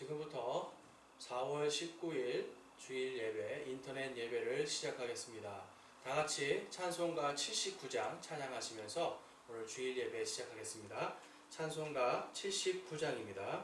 지금부터 4월 19일 주일 예배, 인터넷 예배를 시작하겠습니다. 다 같이 찬송가 79장 찬양하시면서 오늘 주일 예배 시작하겠습니다. 찬송가 79장입니다.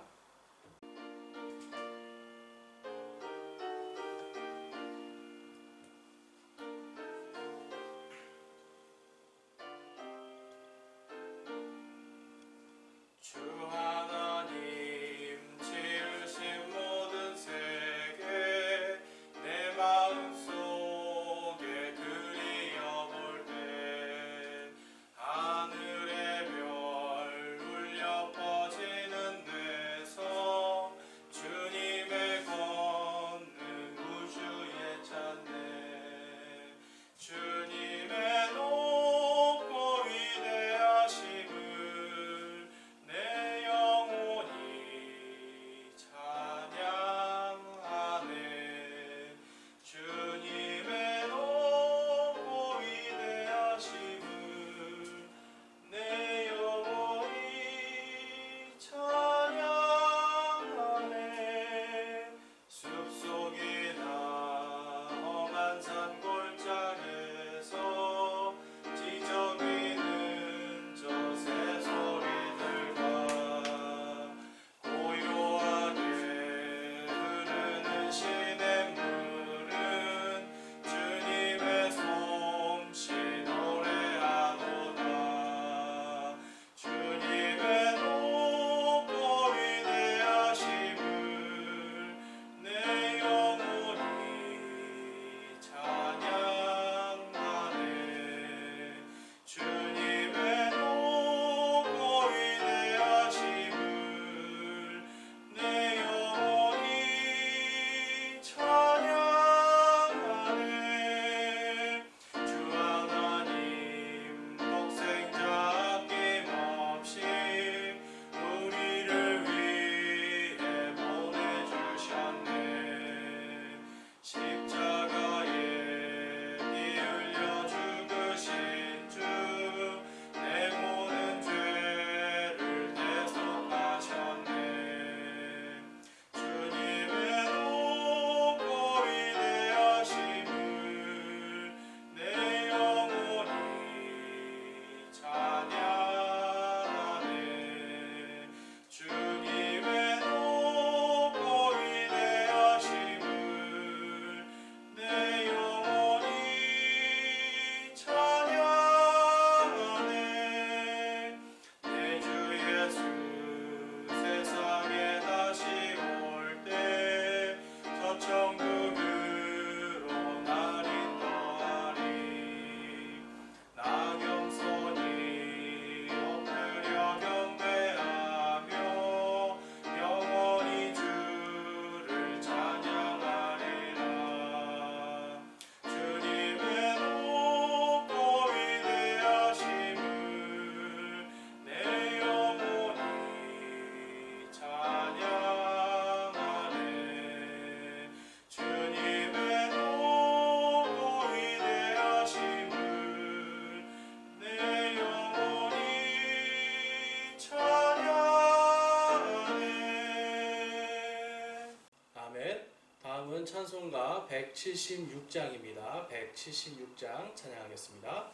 다음은 찬송가 176장입니다. 176장 찬양하겠습니다.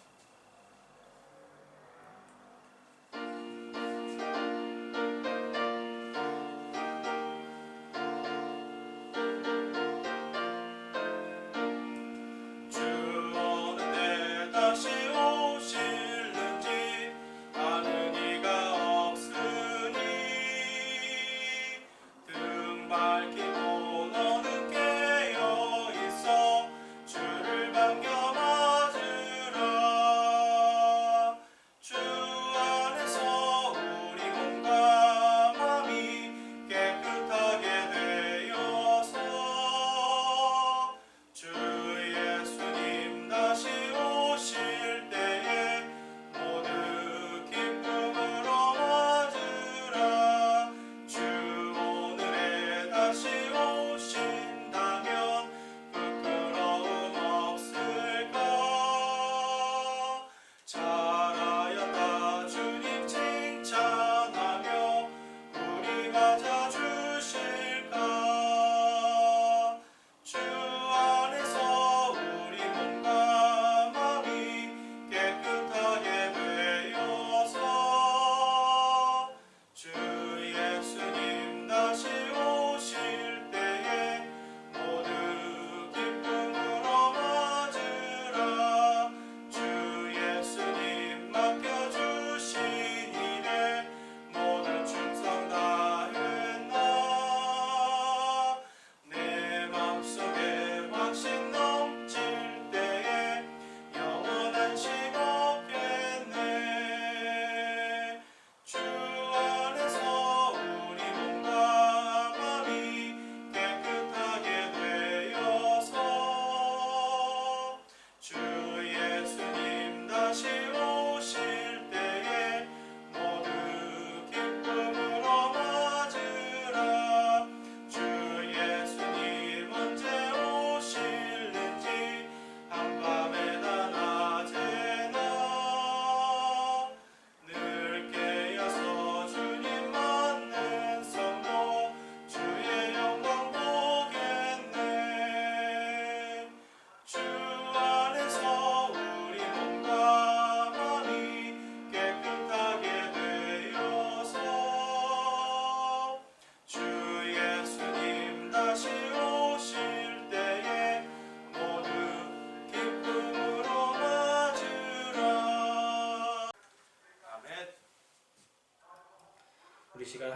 찾아주실까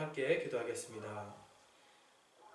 함께 기도하겠습니다.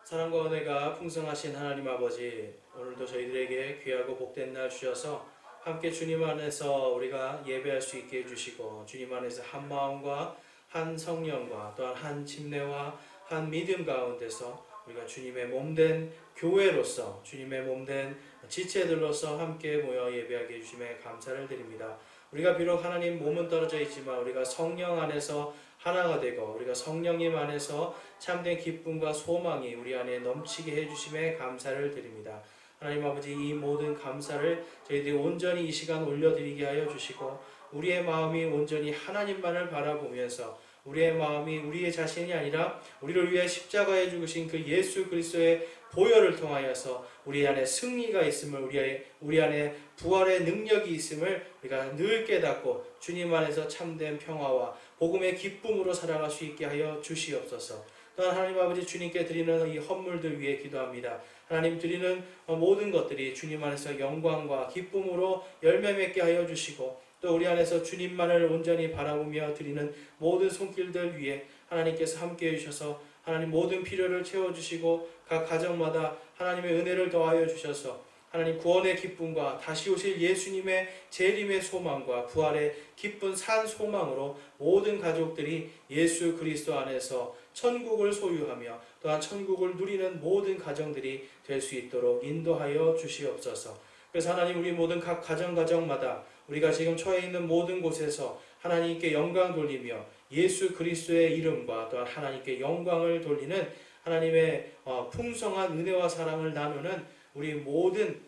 사랑과 은혜가 풍성하신 하나님 아버지, 오늘도 저희들에게 귀하고 복된 날 주셔서 함께 주님 안에서 우리가 예배할 수 있게 해주시고, 주님 안에서 한 마음과 한 성령과 또한 한 침례와 한 믿음 가운데서 우리가 주님의 몸된 교회로서, 주님의 몸된 지체들로서 함께 모여 예배하게 해주심에 감사를 드립니다. 우리가 비록 하나님 몸은 떨어져 있지만 우리가 성령 안에서 하나가 되고, 우리가 성령님 안에서 참된 기쁨과 소망이 우리 안에 넘치게 해주심에 감사를 드립니다. 하나님 아버지, 이 모든 감사를 저희들이 온전히 이 시간 올려드리게 하여 주시고, 우리의 마음이 온전히 하나님만을 바라보면서, 우리의 마음이 우리의 자신이 아니라 우리를 위해 십자가에 죽으신 그 예수 그리스도의 보혈을 통하여서 우리 안에 승리가 있음을, 우리 안에 부활의 능력이 있음을 우리가 늘 깨닫고 주님 안에서 참된 평화와 복음의 기쁨으로 살아갈 수 있게 하여 주시옵소서. 또한 하나님 아버지, 주님께 드리는 이 헌물들 위해 기도합니다. 하나님 드리는 모든 것들이 주님 안에서 영광과 기쁨으로 열매 맺게 하여 주시고, 또 우리 안에서 주님만을 온전히 바라보며 드리는 모든 손길들 위에 하나님께서 함께 해주셔서 하나님 모든 필요를 채워주시고, 각 가정마다 하나님의 은혜를 더하여 주셔서 하나님 구원의 기쁨과 다시 오실 예수님의 재림의 소망과 부활의 기쁜 산 소망으로 모든 가족들이 예수 그리스도 안에서 천국을 소유하며 또한 천국을 누리는 모든 가정들이 될 수 있도록 인도하여 주시옵소서. 그래서 하나님, 우리 모든 각 가정마다 우리가 지금 처해 있는 모든 곳에서 하나님께 영광 돌리며 예수 그리스도의 이름과 또한 하나님께 영광을 돌리는 하나님의 풍성한 은혜와 사랑을 나누는 우리 모든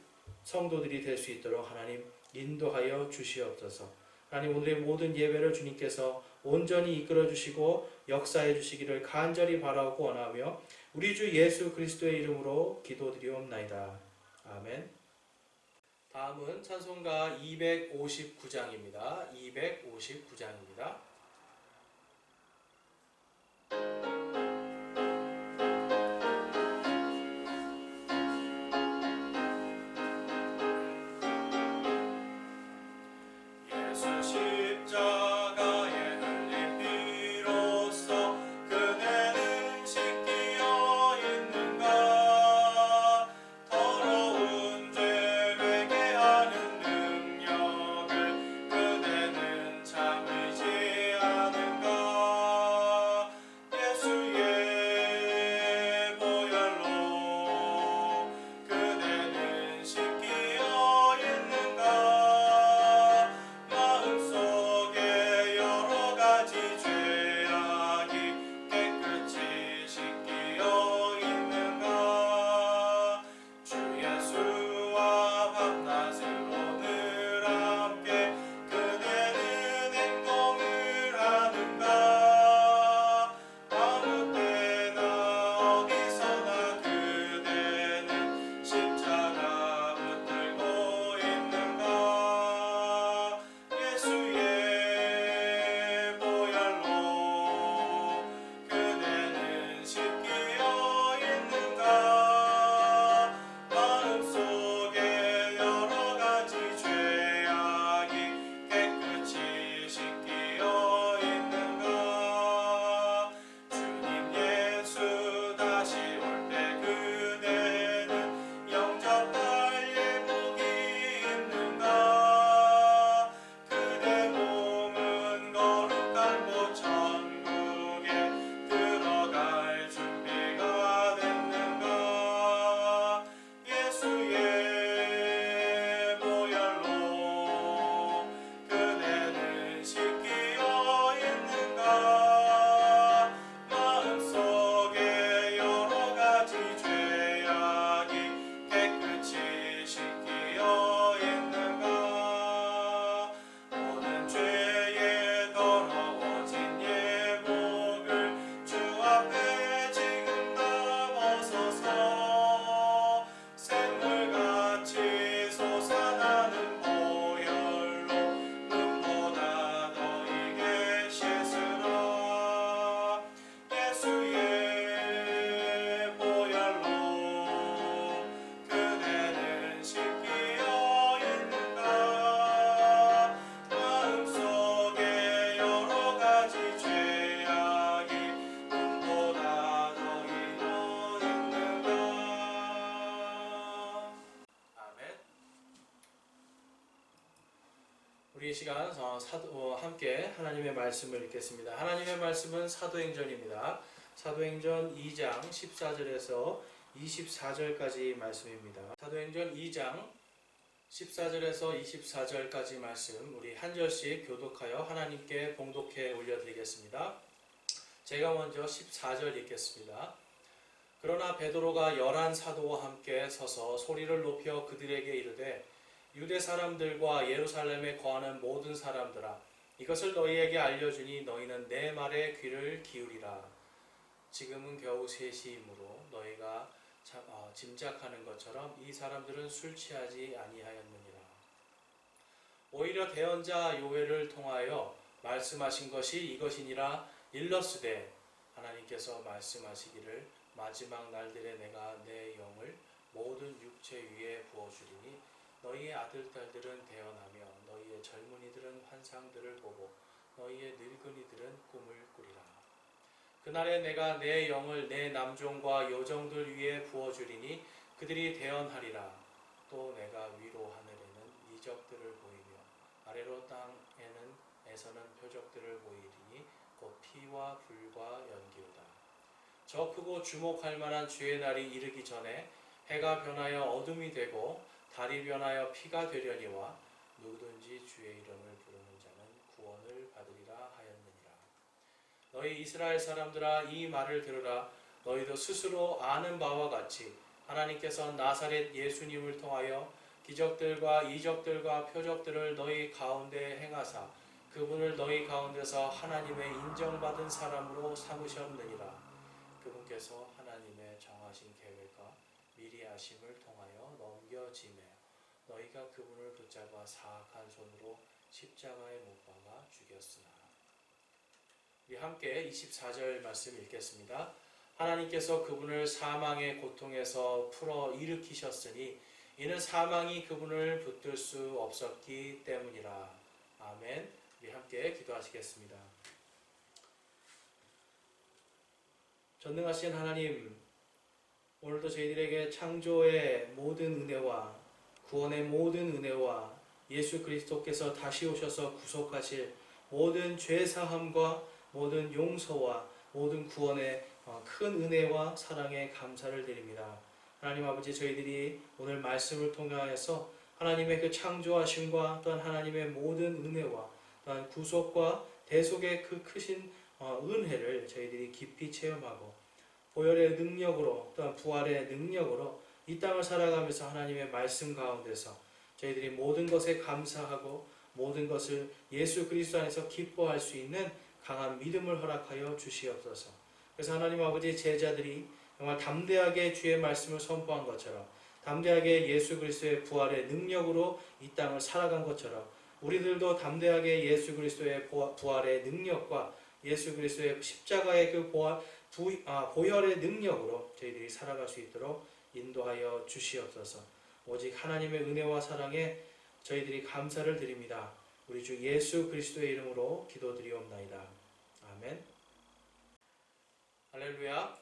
성도들이 될 수 있도록 하나님 인도하여 주시옵소서. 하나님, 오늘의 모든 예배를 주님께서 온전히 이끌어 주시고 역사해 주시기를 간절히 바라고 원하며 우리 주 예수 그리스도의 이름으로 기도드리옵나이다. 아멘. 다음은 찬송가 259장입니다. 259장입니다. 예수 우리 이 시간 함께 하나님의 말씀을 읽겠습니다. 하나님의 말씀은 사도행전입니다. 사도행전 2장 14절에서 24절까지 말씀입니다. 사도행전 2장 14절에서 24절까지 말씀 우리 한 절씩 교독하여 하나님께 봉독해 올려드리겠습니다. 제가 먼저 14절 읽겠습니다. 그러나 베드로가 11 사도와 함께 서서 소리를 높여 그들에게 이르되 유대 사람들과 예루살렘에 거하는 모든 사람들아, 이것을 너희에게 알려주니 너희는 내 말에 귀를 기울이라. 지금은 겨우 3시이므로 너희가 짐작하는 것처럼 이 사람들은 술 취하지 아니하였느니라. 오히려 대언자 요엘을 통하여 말씀하신 것이 이것이니라. 일러스되 하나님께서 말씀하시기를 마지막 날들에 내가 내 영을 모든 육체 위에 부어주리니 너희의 아들 딸들은 대언하며 너희의 젊은이들은 환상들을 보고 너희의 늙은이들은 꿈을 꾸리라. 그날에 내가 내 영을 내 남종과 여종들 위에 부어주리니 그들이 대언하리라. 또 내가 위로 하늘에는 이적들을 보이며 아래로 땅에서는 표적들을 보이리니 곧 피와 불과 연기로다. 저 크고 주목할 만한 주의 날이 이르기 전에 해가 변하여 어둠이 되고 달이 변하여 피가 되려니와 누구든지 주의 이름을 부르는 자는 구원을 받으리라 하였느니라. 너희 이스라엘 사람들아, 이 말을 들으라. 너희도 스스로 아는 바와 같이 하나님께서 나사렛 예수님을 통하여 기적들과 이적들과 표적들을 너희 가운데 행하사 그분을 너희 가운데서 하나님의 인정받은 사람으로 삼으셨느니라. 그분께서 하나님의 정하신 계획과 미리 아심을 통하여 넘겨지매 너희가 그분을 붙잡아 사악한 손으로 십자가에 못 박아 죽였으나. 우리 함께 24절 말씀 읽겠습니다. 하나님께서 그분을 사망의 고통에서 풀어 일으키셨으니 이는 사망이 그분을 붙들 수 없었기 때문이라. 아멘. 우리 함께 기도하시겠습니다. 전능하신 하나님, 오늘도 저희들에게 창조의 모든 은혜와 구원의 모든 은혜와 예수 그리스도께서 다시 오셔서 구속하실 모든 죄사함과 모든 용서와 모든 구원의 큰 은혜와 사랑에 감사를 드립니다. 하나님 아버지, 저희들이 오늘 말씀을 통하여서 하나님의 그 창조하심과 또한 하나님의 모든 은혜와 또한 구속과 대속의 그 크신 은혜를 저희들이 깊이 체험하고 보혈의 능력으로 또한 부활의 능력으로 이 땅을 살아가면서 하나님의 말씀 가운데서 저희들이 모든 것에 감사하고 모든 것을 예수 그리스도 안에서 기뻐할 수 있는 강한 믿음을 허락하여 주시옵소서. 그래서 하나님 아버지, 제자들이 정말 담대하게 주의 말씀을 선포한 것처럼 담대하게 예수 그리스도의 부활의 능력으로 이 땅을 살아간 것처럼 우리들도 담대하게 예수 그리스도의 부활의 능력과 예수 그리스도의 십자가의 그 보혈의 능력으로 저희들이 살아갈 수 있도록 인도하여 주시옵소서. 오직 하나님의 은혜와 사랑에 저희들이 감사를 드립니다. 우리 주 예수 그리스도의 이름으로 기도드리옵나이다. 아멘. 할렐루야.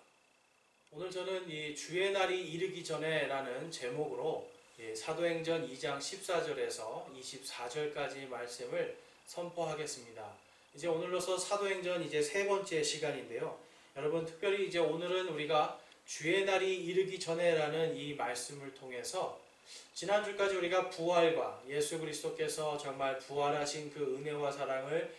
오늘 저는 이 주의 날이 이르기 전에 라는 제목으로 사도행전 2장 14절에서 24절까지 말씀을 선포하겠습니다. 이제 오늘로서 사도행전 이제 세 번째 시간인데요. 여러분, 특별히 이제 오늘은 우리가 주의 날이 이르기 전에라는 이 말씀을 통해서 지난주까지 우리가 부활과 예수 그리스도께서 정말 부활하신 그 은혜와 사랑을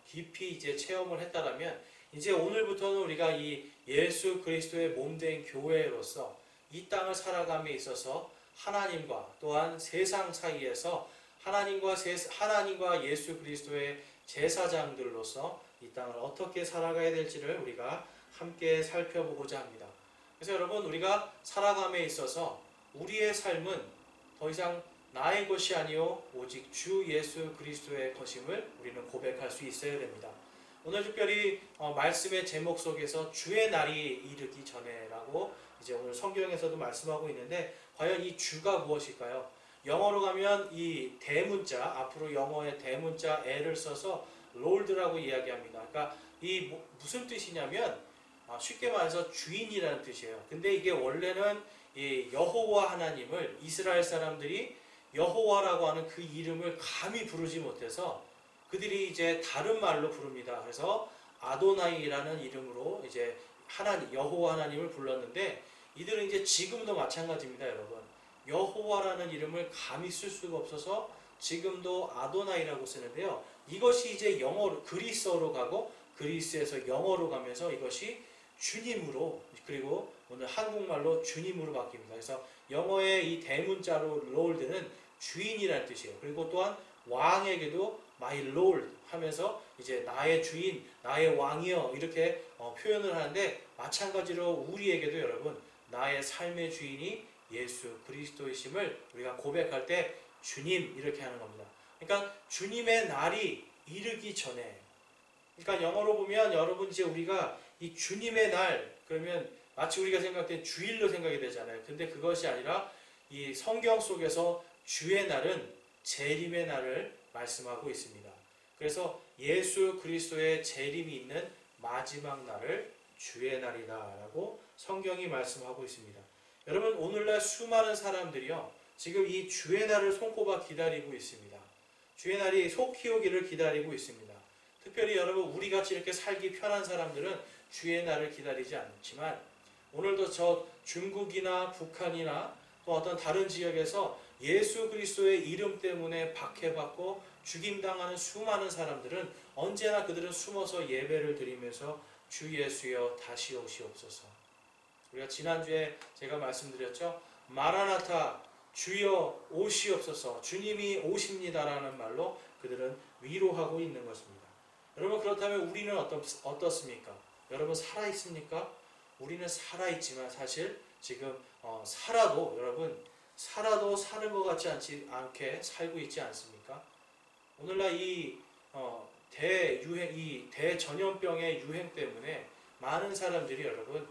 깊이 이제 체험을 했다라면 이제 오늘부터는 우리가 이 예수 그리스도의 몸된 교회로서 이 땅을 살아감에 있어서 하나님과 또한 세상 사이에서 하나님과 예수 그리스도의 제사장들로서 이 땅을 어떻게 살아가야 될지를 우리가 함께 살펴보고자 합니다. 그래서 여러분, 우리가 살아감에 있어서 우리의 삶은 더 이상 나의 것이 아니요 오직 주 예수 그리스도의 것임을 우리는 고백할 수 있어야 됩니다. 오늘 특별히 말씀의 제목 속에서 주의 날이 이르기 전에라고 이제 오늘 성경에서도 말씀하고 있는데, 과연 이 주가 무엇일까요? 영어로 가면 이 대문자, 앞으로 영어의 대문자 L을 써서 롤드라고 이야기합니다. 그러니까 이 무슨 뜻이냐면 쉽게 말해서 주인이라는 뜻이에요. 근데 이게 원래는 이 여호와 하나님을 이스라엘 사람들이 여호와라고 하는 그 이름을 감히 부르지 못해서 그들이 이제 다른 말로 부릅니다. 그래서 아도나이라는 이름으로 이제 하나님, 여호와 하나님을 불렀는데, 이들은 이제 지금도 마찬가지입니다, 여러분. 여호와라는 이름을 감히 쓸 수가 없어서 지금도 아도나이라고 쓰는데요. 이것이 이제 영어로, 그리스어로 가고 그리스에서 영어로 가면서 이것이 주님으로, 그리고 오늘 한국말로 주님으로 바뀝니다. 그래서 영어의 이 대문자로 Lord는 주인이라는 뜻이에요. 그리고 또한 왕에게도 My Lord 하면서 이제 나의 주인, 나의 왕이여 이렇게 표현을 하는데, 마찬가지로 우리에게도 여러분 나의 삶의 주인이 예수 그리스도이심을 우리가 고백할 때 주님 이렇게 하는 겁니다. 그러니까 주님의 날이 이르기 전에, 그러니까 영어로 보면 여러분 이제 우리가 이 주님의 날 그러면 마치 우리가 생각된 주일로 생각이 되잖아요. 근데 그것이 아니라 이 성경 속에서 주의 날은 재림의 날을 말씀하고 있습니다. 그래서 예수 그리스도의 재림이 있는 마지막 날을 주의 날이다라고 성경이 말씀하고 있습니다. 여러분, 오늘날 수많은 사람들이요 지금 이 주의 날을 손꼽아 기다리고 있습니다. 주의 날이 속히 오기를 기다리고 있습니다. 특별히 여러분, 우리 같이 이렇게 살기 편한 사람들은 주의 날을 기다리지 않지만, 오늘도 저 중국이나 북한이나 또 어떤 다른 지역에서 예수 그리스도의 이름 때문에 박해받고 죽임당하는 수많은 사람들은 언제나 그들은 숨어서 예배를 드리면서 주 예수여 다시 오시옵소서. 우리가 지난주에 제가 말씀드렸죠. 마라나타 주여 오시옵소서, 주님이 오십니다라는 말로 그들은 위로하고 있는 것입니다. 여러분, 그렇다면 우리는 어떻습니까? 여러분, 살아있습니까? 우리는 살아있지만 사실 지금 살아도 여러분 사는 것 같지 않게 살고 있지 않습니까? 오늘날 이 대유행, 이 대전염병의 유행 때문에 많은 사람들이 여러분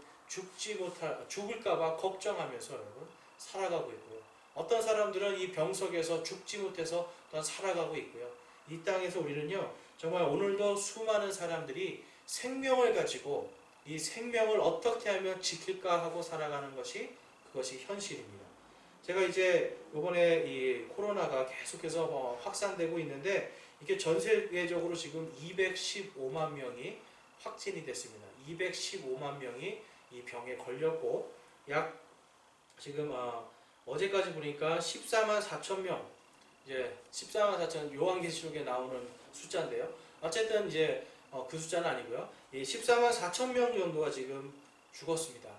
죽을까봐 걱정하면서 여러분 살아가고 있고요. 어떤 사람들은 이 병석에서 죽지 못해서 또한 살아가고 있고요. 이 땅에서 우리는요 정말 오늘도 수많은 사람들이 생명을 가지고 이 생명을 어떻게 하면 지킬까 하고 살아가는 그것이 현실입니다. 제가 이제 이번에 이 코로나가 계속해서 확산되고 있는데, 이게 전 세계적으로 지금 215만 명이 확진이 됐습니다. 215만 명이 이 병에 걸렸고, 약 지금 어제까지 보니까 14만 4천 명, 이제 14만 4천 요한계시록에 나오는 숫자인데요. 어쨌든 이제 그 숫자는 아니고요. 이 14만 4천 명 정도가 지금 죽었습니다.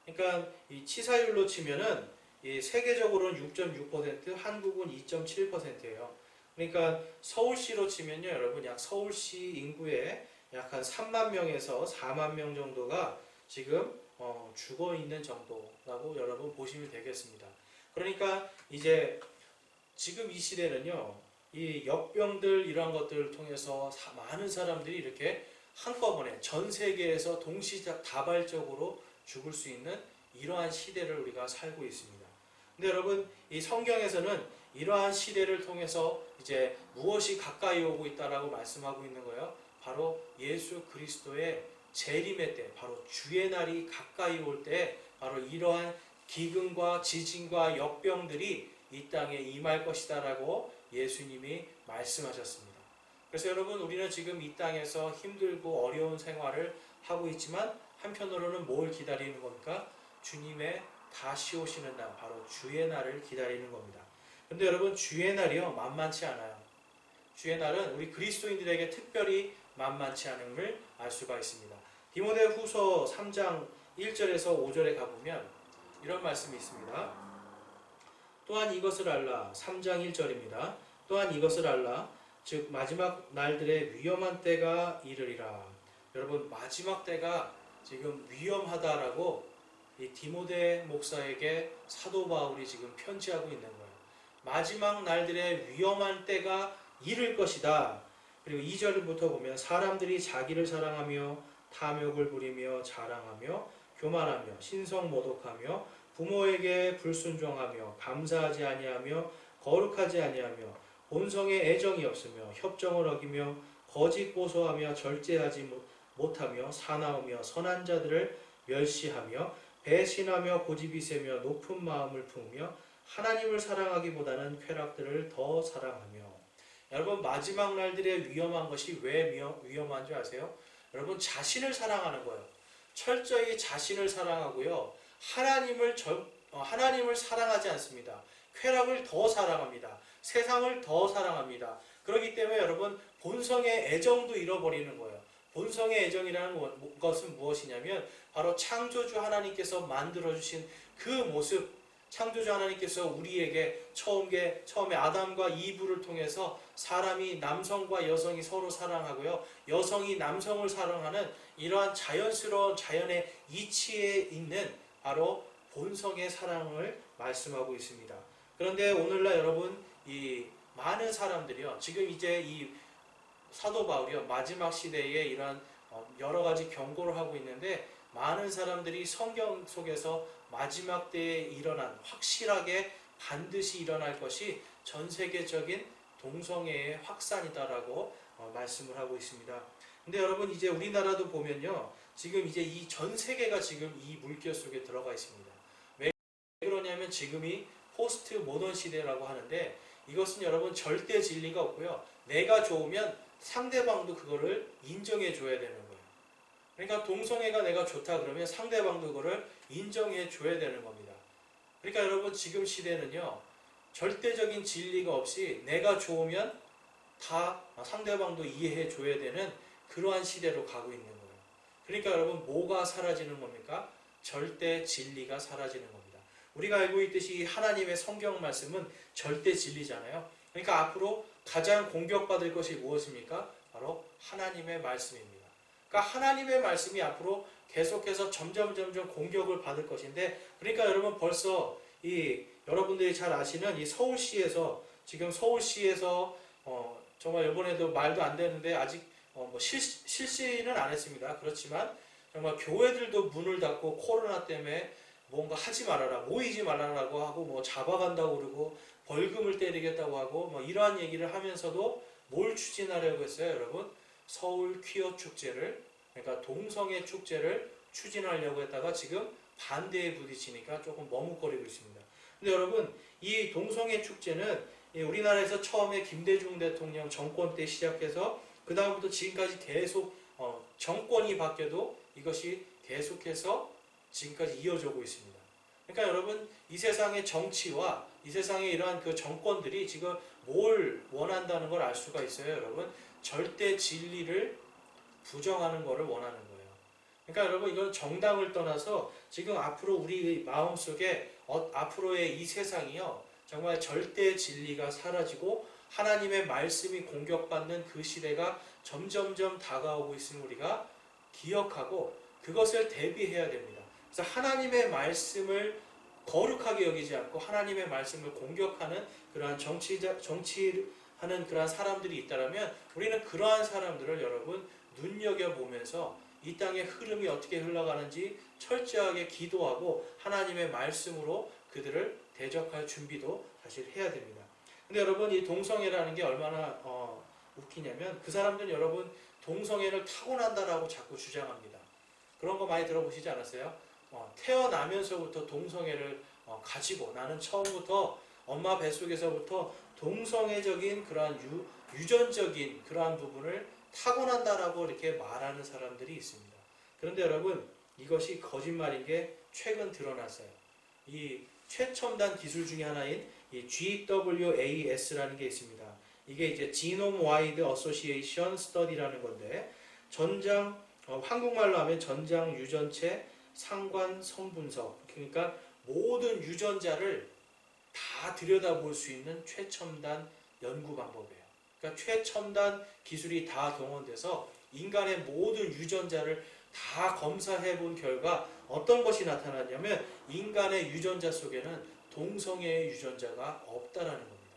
그러니까 이 치사율로 치면은 이 세계적으로는 6.6%, 한국은 2.7%예요. 그러니까 서울시로 치면요, 여러분 약 서울시 인구의 약 한 3만 명에서 4만 명 정도가 지금 죽어 있는 정도라고 여러분 보시면 되겠습니다. 그러니까 이제 지금 이 시대는요, 이 역병들 이런 것들을 통해서 많은 사람들이 이렇게 한꺼번에 전 세계에서 동시다발적으로 죽을 수 있는 이러한 시대를 우리가 살고 있습니다. 근데 여러분, 이 성경에서는 이러한 시대를 통해서 이제 무엇이 가까이 오고 있다라고 말씀하고 있는 거예요. 바로 예수 그리스도의 재림의 때, 바로 주의 날이 가까이 올 때, 바로 이러한 기근과 지진과 역병들이 이 땅에 임할 것이다라고 예수님이 말씀하셨습니다. 그래서 여러분, 우리는 지금 이 땅에서 힘들고 어려운 생활을 하고 있지만 한편으로는 뭘 기다리는 겁니까? 주님의 다시 오시는 날, 바로 주의 날을 기다리는 겁니다. 그런데 여러분, 주의 날이요 만만치 않아요. 주의 날은 우리 그리스도인들에게 특별히 만만치 않음을 알 수가 있습니다. 디모데후서 3장 1절에서 5절에 가보면 이런 말씀이 있습니다. 또한 이것을 알라. 3장 1절입니다. 또한 이것을 알라. 즉 마지막 날들의 위험한 때가 이르리라. 여러분, 마지막 때가 지금 위험하다라고 이 디모데 목사에게 사도 바울이 지금 편지하고 있는 거예요. 마지막 날들의 위험한 때가 이를 것이다. 그리고 2절부터 보면 사람들이 자기를 사랑하며 탐욕을 부리며 자랑하며 교만하며 신성모독하며 부모에게 불순종하며 감사하지 아니하며 거룩하지 아니하며 본성에 애정이 없으며 협정을 어기며 거짓 고소하며 절제하지 못하며 사나우며 선한 자들을 멸시하며 배신하며 고집이 세며 높은 마음을 품으며 하나님을 사랑하기보다는 쾌락들을 더 사랑하며. 여러분, 마지막 날들에 위험한 것이 왜 위험한 줄 아세요? 여러분, 자신을 사랑하는 거예요. 철저히 자신을 사랑하고요. 하나님을 사랑하지 않습니다. 쾌락을 더 사랑합니다. 세상을 더 사랑합니다. 그렇기 때문에 여러분, 본성의 애정도 잃어버리는 거예요. 본성의 애정이라는 것은 무엇이냐면 바로 창조주 하나님께서 만들어주신 그 모습, 창조주 하나님께서 우리에게 처음에 아담과 이브를 통해서 사람이 남성과 여성이 서로 사랑하고요, 여성이 남성을 사랑하는 이러한 자연스러운 자연의 이치에 있는 바로 본성의 사랑을 말씀하고 있습니다. 그런데 오늘날 여러분, 이 많은 사람들이요, 지금 이제 이 사도 바울이요, 마지막 시대에 이러한 여러 가지 경고를 하고 있는데, 많은 사람들이 성경 속에서 마지막 때에 일어난, 확실하게 반드시 일어날 것이 전 세계적인 동성애의 확산이다라고 말씀을 하고 있습니다. 근데 여러분, 이제 우리나라도 보면요, 지금 이제 이 전 세계가 지금 이 물결 속에 들어가 있습니다. 왜 그러냐면 지금이 포스트 모던 시대라고 하는데, 이것은 여러분 절대 진리가 없고요, 내가 좋으면 상대방도 그거를 인정해 줘야 되는 거예요. 그러니까 동성애가 내가 좋다 그러면 상대방도 그거를 인정해 줘야 되는 겁니다. 그러니까 여러분, 지금 시대는요, 절대적인 진리가 없이 내가 좋으면 다 상대방도 이해해 줘야 되는 그러한 시대로 가고 있는 거예요. 그러니까 여러분, 뭐가 사라지는 겁니까? 절대 진리가 사라지는 겁니다. 우리가 알고 있듯이 하나님의 성경 말씀은 절대 진리잖아요. 그러니까 앞으로 가장 공격받을 것이 무엇입니까? 바로 하나님의 말씀입니다. 그러니까 하나님의 말씀이 앞으로 계속해서 점점 공격을 받을 것인데, 그러니까 여러분, 벌써 여러분들이 잘 아시는 이 서울시에서, 지금 서울시에서 정말 이번에도 말도 안 되는데 아직 실시는 안 했습니다. 그렇지만 정말 교회들도 문을 닫고 코로나 때문에 뭔가 하지 말아라, 모이지 말아라고 하고 잡아간다고 그러고 벌금을 때리겠다고 하고 이러한 얘기를 하면서도 뭘 추진하려고 했어요, 여러분? 서울 퀴어 축제를, 그러니까 동성애 축제를 추진하려고 했다가 지금 반대에 부딪히니까 조금 머뭇거리고 있습니다. 근데 여러분, 이 동성애 축제는 우리나라에서 처음에 김대중 대통령 정권 때 시작해서 그 다음부터 지금까지 계속 정권이 바뀌어도 이것이 계속해서 지금까지 이어지고 있습니다. 그러니까 여러분, 이 세상의 정치와 이 세상의 이러한 그 정권들이 지금 뭘 원한다는 걸 알 수가 있어요, 여러분. 절대 진리를 부정하는 것을 원하는 거예요. 그러니까 여러분, 이건 정당을 떠나서 지금 앞으로 우리 마음속에 앞으로의 이 세상이요, 정말 절대 진리가 사라지고 하나님의 말씀이 공격받는 그 시대가 점점점 다가오고 있음을 우리가 기억하고 그것을 대비해야 됩니다. 그래서 하나님의 말씀을 거룩하게 여기지 않고 하나님의 말씀을 공격하는 그러한 정치하는 그러한 사람들이 있다면 우리는 그러한 사람들을 여러분 눈여겨보면서 이 땅의 흐름이 어떻게 흘러가는지 철저하게 기도하고 하나님의 말씀으로 그들을 대적할 준비도 사실 해야 됩니다. 근데 여러분, 이 동성애라는 게 얼마나 웃기냐면, 그 사람들은 여러분 동성애를 타고난다라고 자꾸 주장합니다. 그런 거 많이 들어보시지 않았어요? 태어나면서부터 동성애를 가지고, 나는 처음부터 엄마 뱃속에서부터 동성애적인 그러한 유전적인 그러한 부분을 타고난다라고 이렇게 말하는 사람들이 있습니다. 그런데 여러분, 이것이 거짓말인 게 최근 드러났어요. 이 최첨단 기술 중에 하나인 이 GWAS라는 게 있습니다. 이게 이제 Genome Wide Association Study라는 건데, 한국말로 하면 전장 유전체 상관 성분석, 그러니까 모든 유전자를 다 들여다볼 수 있는 최첨단 연구 방법이에요. 그러니까 최첨단 기술이 다 동원돼서 인간의 모든 유전자를 다 검사해 본 결과 어떤 것이 나타났냐면, 인간의 유전자 속에는 동성애의 유전자가 없다라는 겁니다.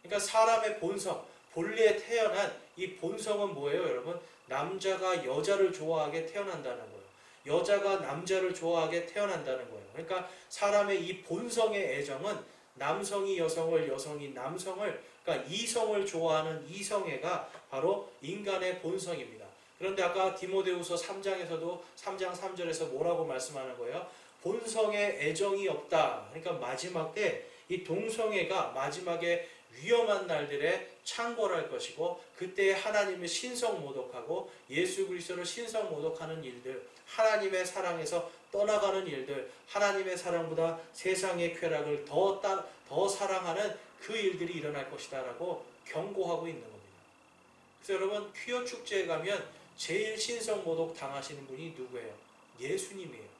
그러니까 사람의 본성, 본래에 태어난 이 본성은 뭐예요, 여러분? 남자가 여자를 좋아하게 태어난다는 거예요. 여자가 남자를 좋아하게 태어난다는 거예요. 그러니까 사람의 이 본성의 애정은 남성이 여성을, 여성이 남성을, 그러니까 이성을 좋아하는 이성애가 바로 인간의 본성입니다. 그런데 아까 디모데후서 3장에서도 3장 3절에서 뭐라고 말씀하는 거예요? 본성에 애정이 없다. 그러니까 마지막 때 이 동성애가 마지막에 위험한 날들에 창궐할 것이고, 그때 하나님을 신성모독하고 예수 그리스도를 신성모독하는 일들, 하나님의 사랑에서 떠나가는 일들, 하나님의 사랑보다 세상의 쾌락을 더 사랑하는 그 일들이 일어날 것이다 라고 경고하고 있는 겁니다. 그래서 여러분, 퀴어 축제에 가면 제일 신성모독 당하시는 분이 누구예요? 예수님이에요.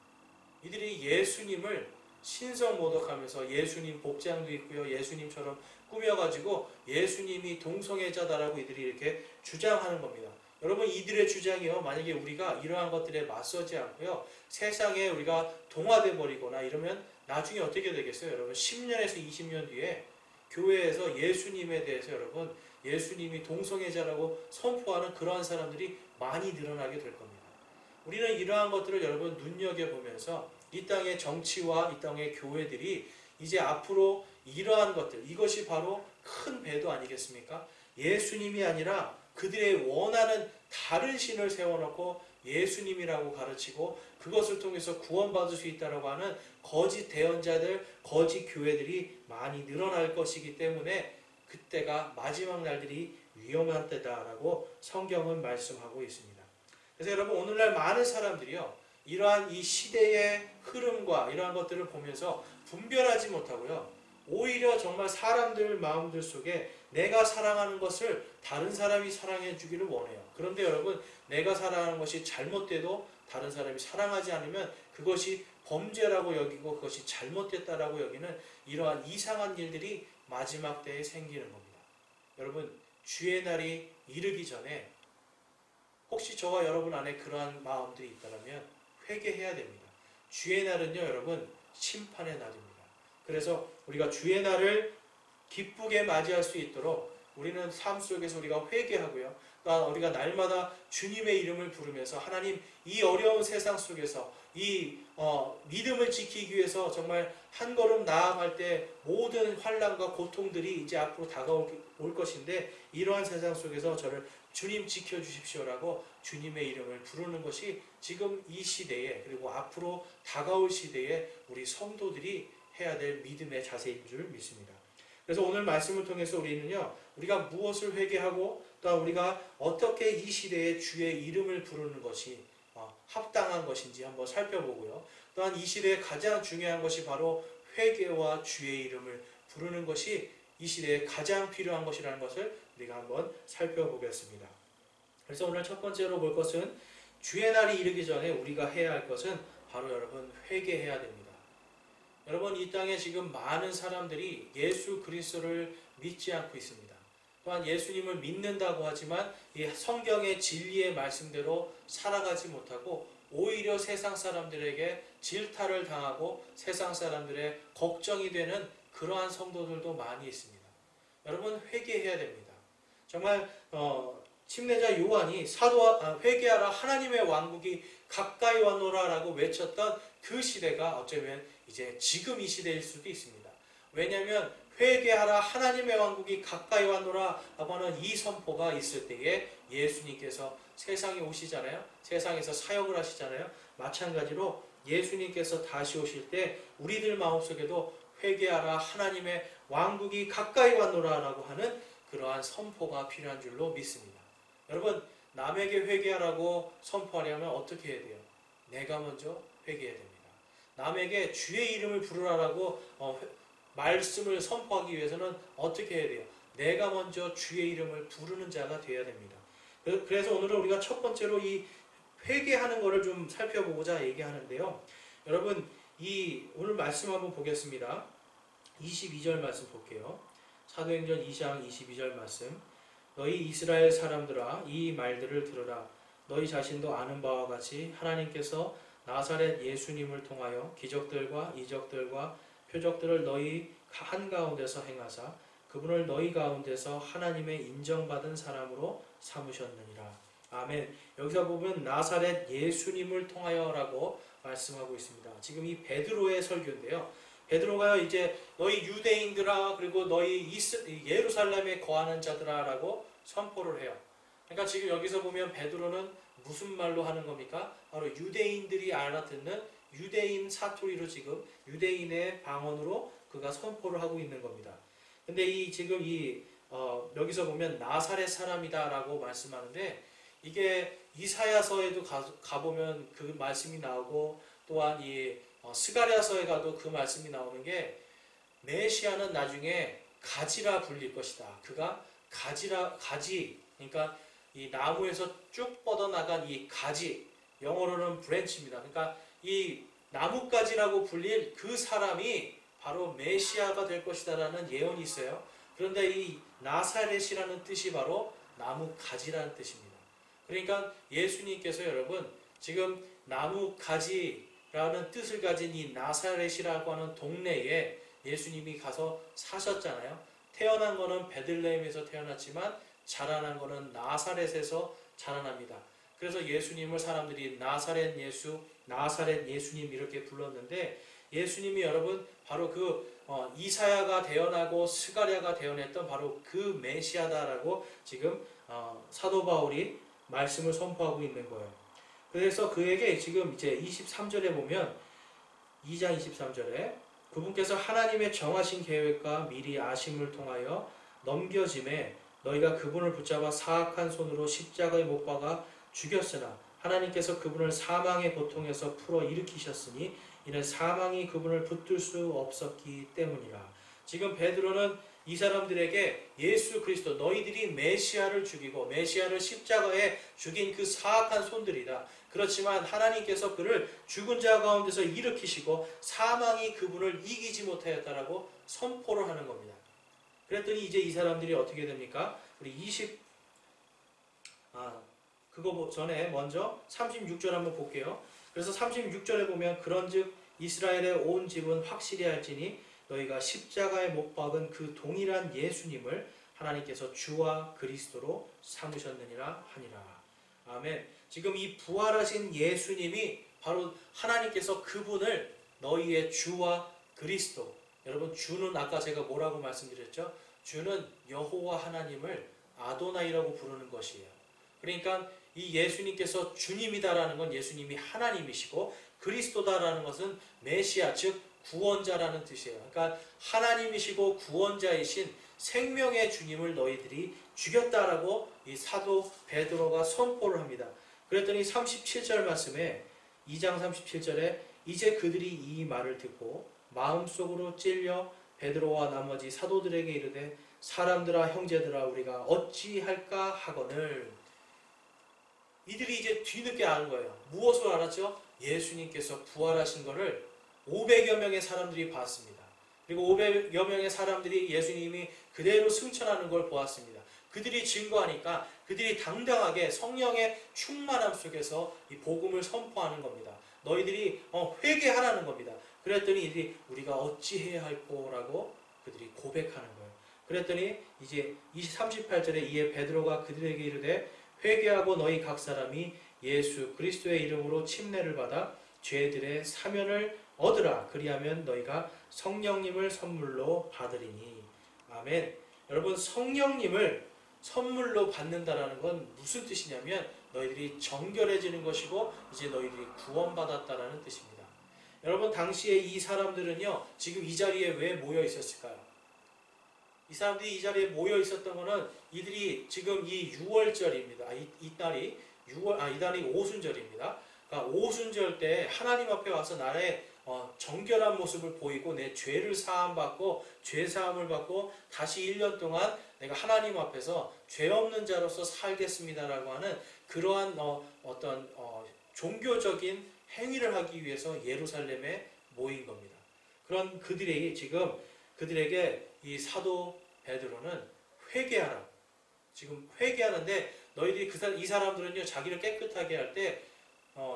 이들이 예수님을 신성모독하면서 예수님 복장도 있고요, 예수님처럼 꾸며가지고 예수님이 동성애자다라고 이들이 이렇게 주장하는 겁니다. 여러분, 이들의 주장이요, 만약에 우리가 이러한 것들에 맞서지 않고요, 세상에 우리가 동화돼 버리거나 이러면 나중에 어떻게 되겠어요? 여러분, 10년에서 20년 뒤에 교회에서 예수님에 대해서 여러분, 예수님이 동성애자라고 선포하는 그러한 사람들이 많이 늘어나게 될 겁니다. 우리는 이러한 것들을 여러분 눈여겨보면서 이 땅의 정치와 이 땅의 교회들이 이제 앞으로 이러한 것들, 이것이 바로 큰 배도 아니겠습니까? 예수님이 아니라 그들의 원하는 다른 신을 세워놓고 예수님이라고 가르치고 그것을 통해서 구원받을 수 있다고 하는 거짓 대언자들, 거짓 교회들이 많이 늘어날 것이기 때문에 그때가 마지막 날들이 위험한 때다라고 성경은 말씀하고 있습니다. 그래서 여러분, 오늘날 많은 사람들이요, 이러한 이 시대의 흐름과 이러한 것들을 보면서 분별하지 못하고요, 오히려 정말 사람들 마음들 속에 내가 사랑하는 것을 다른 사람이 사랑해 주기를 원해요. 그런데 여러분, 내가 사랑하는 것이 잘못돼도 다른 사람이 사랑하지 않으면 그것이 범죄라고 여기고 그것이 잘못됐다라고 여기는 이러한 이상한 일들이 마지막 때에 생기는 겁니다. 여러분, 주의 날이 이르기 전에 혹시 저와 여러분 안에 그러한 마음들이 있다면 회개해야 됩니다. 주의 날은요, 여러분, 심판의 날입니다. 그래서 우리가 주의 날을 기쁘게 맞이할 수 있도록 우리는 삶 속에서 우리가 회개하고요, 우리가 날마다 주님의 이름을 부르면서 하나님, 이 어려운 세상 속에서 이 믿음을 지키기 위해서 정말 한 걸음 나아갈 때 모든 환난과 고통들이 이제 앞으로 다가올 것인데, 이러한 세상 속에서 저를 주님 지켜주십시오라고 주님의 이름을 부르는 것이 지금 이 시대에, 그리고 앞으로 다가올 시대에 우리 성도들이 해야 될 믿음의 자세인 줄 믿습니다. 그래서 오늘 말씀을 통해서 우리는요, 우리가 무엇을 회개하고 또 우리가 어떻게 이 시대에 주의 이름을 부르는 것이 합당한 것인지 한번 살펴보고요, 또한 이 시대에 가장 중요한 것이 바로 회개와 주의 이름을 부르는 것이 이 시대에 가장 필요한 것이라는 것을 우리가 한번 살펴보겠습니다. 그래서 오늘 첫 번째로 볼 것은, 주의 날이 이르기 전에 우리가 해야 할 것은 바로 여러분, 회개해야 됩니다. 여러분, 이 땅에 지금 많은 사람들이 예수 그리스도를 믿지 않고 있습니다. 또한 예수님을 믿는다고 하지만 이 성경의 진리의 말씀대로 살아가지 못하고 오히려 세상 사람들에게 질타를 당하고 세상 사람들의 걱정이 되는 그러한 성도들도 많이 있습니다. 여러분, 회개해야 됩니다. 정말 침례자 요한이 회개하라, 하나님의 왕국이 가까이 왔노라 라고 외쳤던 그 시대가 어쩌면 이제 지금 이 시대일 수도 있습니다. 왜냐하면 회개하라, 하나님의 왕국이 가까이 왔노라 라고 하는 이 선포가 있을 때에 예수님께서 세상에 오시잖아요. 세상에서 사역을 하시잖아요. 마찬가지로 예수님께서 다시 오실 때 우리들 마음속에도 회개하라, 하나님의 왕국이 가까이 왔노라 라고 하는 그러한 선포가 필요한 줄로 믿습니다. 여러분, 남에게 회개하라고 선포하려면 어떻게 해야 돼요? 내가 먼저 회개해야 됩니다. 남에게 주의 이름을 부르라고 말씀을 선포하기 위해서는 어떻게 해야 돼요? 내가 먼저 주의 이름을 부르는 자가 되어야 됩니다. 그래서 오늘은 우리가 첫 번째로 이 회개하는 것을 좀 살펴보고자 얘기하는데요. 여러분, 오늘 말씀 한번 보겠습니다. 22절 말씀 볼게요. 사도행전 2장 22절 말씀. 너희 이스라엘 사람들아, 이 말들을 들으라. 너희 자신도 아는 바와 같이 하나님께서 나사렛 예수님을 통하여 기적들과 이적들과 표적들을 너희 한가운데서 행하사 그분을 너희 가운데서 하나님의 인정받은 사람으로 삼으셨느니라. 아멘. 여기서 보면 나사렛 예수님을 통하여라고 말씀하고 있습니다. 지금 이 베드로의 설교인데요. 베드로가 이제 너희 유대인들아, 그리고 너희 예루살렘에 거하는 자들아 라고 선포를 해요. 그러니까 지금 여기서 보면 베드로는 무슨 말로 하는 겁니까? 바로 유대인들이 알아듣는 유대인 사투리로 지금 유대인의 방언으로 그가 선포를 하고 있는 겁니다. 근데 지금 여기서 보면 나사렛 사람이다라고 말씀하는데 이게 이사야서에도 가보면 그 말씀이 나오고 또한 스가랴서에 가도 그 말씀이 나오는 게 메시아는 나중에 가지라 불릴 것이다. 그가 가지 그러니까 이 나무에서 쭉 뻗어나간 이 가지 영어로는 브랜치입니다. 그러니까 이 나뭇가지라고 불릴 그 사람이 바로 메시아가 될 것이다라는 예언이 있어요. 그런데 이 나사렛이라는 뜻이 바로 나뭇가지라는 뜻입니다. 그러니까 예수님께서 여러분 지금 나뭇가지라는 뜻을 가진 이 나사렛이라고 하는 동네에 예수님이 가서 사셨잖아요. 태어난 거는 베들레헴에서 태어났지만 자라난 거는 나사렛에서 자라납니다. 그래서 예수님을 사람들이 나사렛 예수, 나사렛 예수님 이렇게 불렀는데 예수님이 여러분 바로 이사야가 대언하고 스가랴가 대언했던 바로 그 메시아다라고 지금 사도 바울이 말씀을 선포하고 있는 거예요. 그래서 그에게 지금 이제 23절에 보면 2장 23절에 그분께서 하나님의 정하신 계획과 미리 아심을 통하여 넘겨짐에 너희가 그분을 붙잡아 사악한 손으로 십자가에 못 박아 죽였으나 하나님께서 그분을 사망의 고통에서 풀어 일으키셨으니 이는 사망이 그분을 붙들 수 없었기 때문이라. 지금 베드로는 이 사람들에게 예수 그리스도 너희들이 메시아를 죽이고 메시아를 십자가에 죽인 그 사악한 손들이다. 그렇지만 하나님께서 그를 죽은 자 가운데서 일으키시고 사망이 그분을 이기지 못하였다라고 선포를 하는 겁니다. 그랬더니 이제 이 사람들이 어떻게 됩니까? 우리 그거 전에 먼저 36절 한번 볼게요. 그래서 36절에 보면 그런즉 이스라엘의 온 집은 확실히 알지니 너희가 십자가에 못 박은 그 동일한 예수님을 하나님께서 주와 그리스도로 삼으셨느니라 하니라. 아멘. 지금 이 부활하신 예수님이 바로 하나님께서 그분을 너희의 주와 그리스도. 여러분 주는 아까 제가 뭐라고 말씀드렸죠? 주는 여호와 하나님을 아도나이라고 부르는 것이에요. 그러니까 이 예수님께서 주님이다라는 건 예수님이 하나님이시고 그리스도다라는 것은 메시아 즉 구원자라는 뜻이에요. 그러니까 하나님이시고 구원자이신 생명의 주님을 너희들이 죽였다라고 이 사도 베드로가 선포를 합니다. 그랬더니 37절 말씀에 2장 37절에 이제 그들이 이 말을 듣고 마음속으로 찔려 베드로와 나머지 사도들에게 이르되 사람들아 형제들아 우리가 어찌할까 하거늘. 이들이 이제 뒤늦게 아는 거예요. 무엇을 알았죠? 예수님께서 부활하신 것을 500여 명의 사람들이 봤습니다. 그리고 500여 명의 사람들이 예수님이 그대로 승천하는 걸 보았습니다. 그들이 증거하니까 그들이 당당하게 성령의 충만함 속에서 이 복음을 선포하는 겁니다. 너희들이 회개하라는 겁니다. 그랬더니 이들이 우리가 어찌해야 할꼬라고 그들이 고백하는 거예요. 그랬더니 이제 38절에 이에 베드로가 그들에게 이르되 회개하고 너희 각 사람이 예수 그리스도의 이름으로 침례를 받아 죄들의 사면을 얻으라. 그리하면 너희가 성령님을 선물로 받으리니. 아멘. 여러분 성령님을 선물로 받는다라는 건 무슨 뜻이냐면 너희들이 정결해지는 것이고 이제 너희들이 구원받았다라는 뜻입니다. 여러분 당시에 이 사람들은요 지금 이 자리에 왜 모여 있었을까요? 이 사람들이 이 자리에 모여 있었던 것은 이들이 지금 이 6월절입니다. 이 달이 오순절입니다. 그러니까 오순절 때 하나님 앞에 와서 나의 정결한 모습을 보이고 내 죄를 사함받고 죄사함을 받고 다시 1년 동안 내가 하나님 앞에서 죄 없는 자로서 살겠습니다라고 하는 그러한 종교적인 행위를 하기 위해서 예루살렘에 모인 겁니다. 그런 그들이 지금 그들에게 이 사도 베드로는 회개하라. 지금 회개하는데 너희들이 이 사람들은요 자기를 깨끗하게 할 때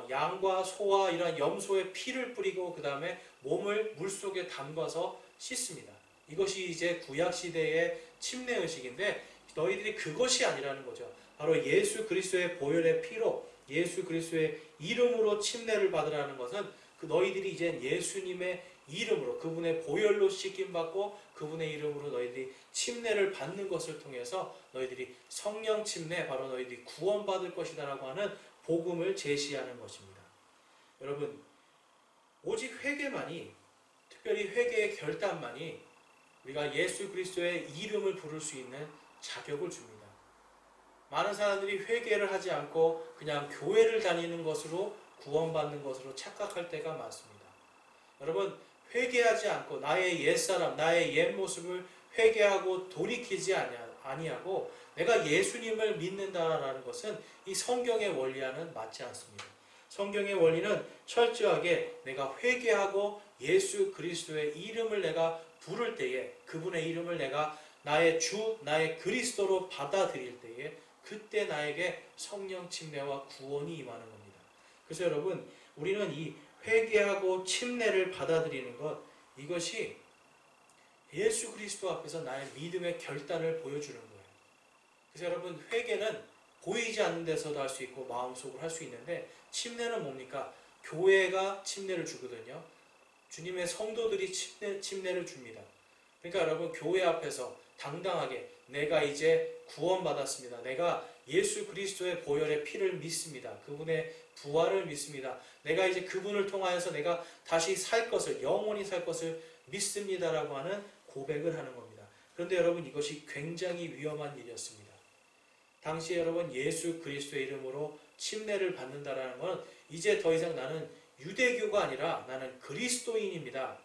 양과 소와 이런 염소의 피를 뿌리고 그 다음에 몸을 물 속에 담가서 씻습니다. 이것이 이제 구약 시대의 침례 의식인데 너희들이 그것이 아니라는 거죠. 바로 예수 그리스도의 보혈의 피로 예수 그리스도의 이름으로 침례를 받으라는 것은 너희들이 이제 예수님의 이름으로 그분의 보혈로 씻김 받고 그분의 이름으로 너희들이 침례를 받는 것을 통해서 너희들이 성령 침례 바로 너희들이 구원받을 것이다라고 하는 복음을 제시하는 것입니다. 여러분 오직 회개만이, 특별히 회개의 결단만이 우리가 예수 그리스도의 이름을 부를 수 있는 자격을 줍니다. 많은 사람들이 회개를 하지 않고 그냥 교회를 다니는 것으로 구원받는 것으로 착각할 때가 많습니다. 여러분, 회개하지 않고 나의 옛사람, 나의 옛 모습을 회개하고 돌이키지 아니하고 내가 예수님을 믿는다라는 것은 이 성경의 원리와는 맞지 않습니다. 성경의 원리는 철저하게 내가 회개하고 예수 그리스도의 이름을 내가 부를 때에, 그분의 이름을 내가 나의 주, 나의 그리스도로 받아들일 때에 그때 나에게 성령 침례와 구원이 임하는 겁니다. 그래서 여러분, 우리는 이 회개하고 침례를 받아들이는 것, 이것이 예수 그리스도 앞에서 나의 믿음의 결단을 보여주는 거예요. 그래서 여러분, 회개는 보이지 않는 데서도 할 수 있고 마음속으로 할 수 있는데, 침례는 뭡니까? 교회가 침례를 주거든요. 주님의 성도들이 침례를 줍니다. 그러니까 여러분, 교회 앞에서 당당하게 내가 이제 구원받았습니다. 내가 예수 그리스도의 보혈의 피를 믿습니다. 그분의 부활을 믿습니다. 내가 이제 그분을 통하여서 내가 다시 살 것을, 영원히 살 것을 믿습니다라고 하는 고백을 하는 겁니다. 그런데 여러분, 이것이 굉장히 위험한 일이었습니다. 당시에 여러분, 예수 그리스도의 이름으로 침례를 받는다라는 건 이제 더 이상 나는 유대교가 아니라 나는 그리스도인입니다.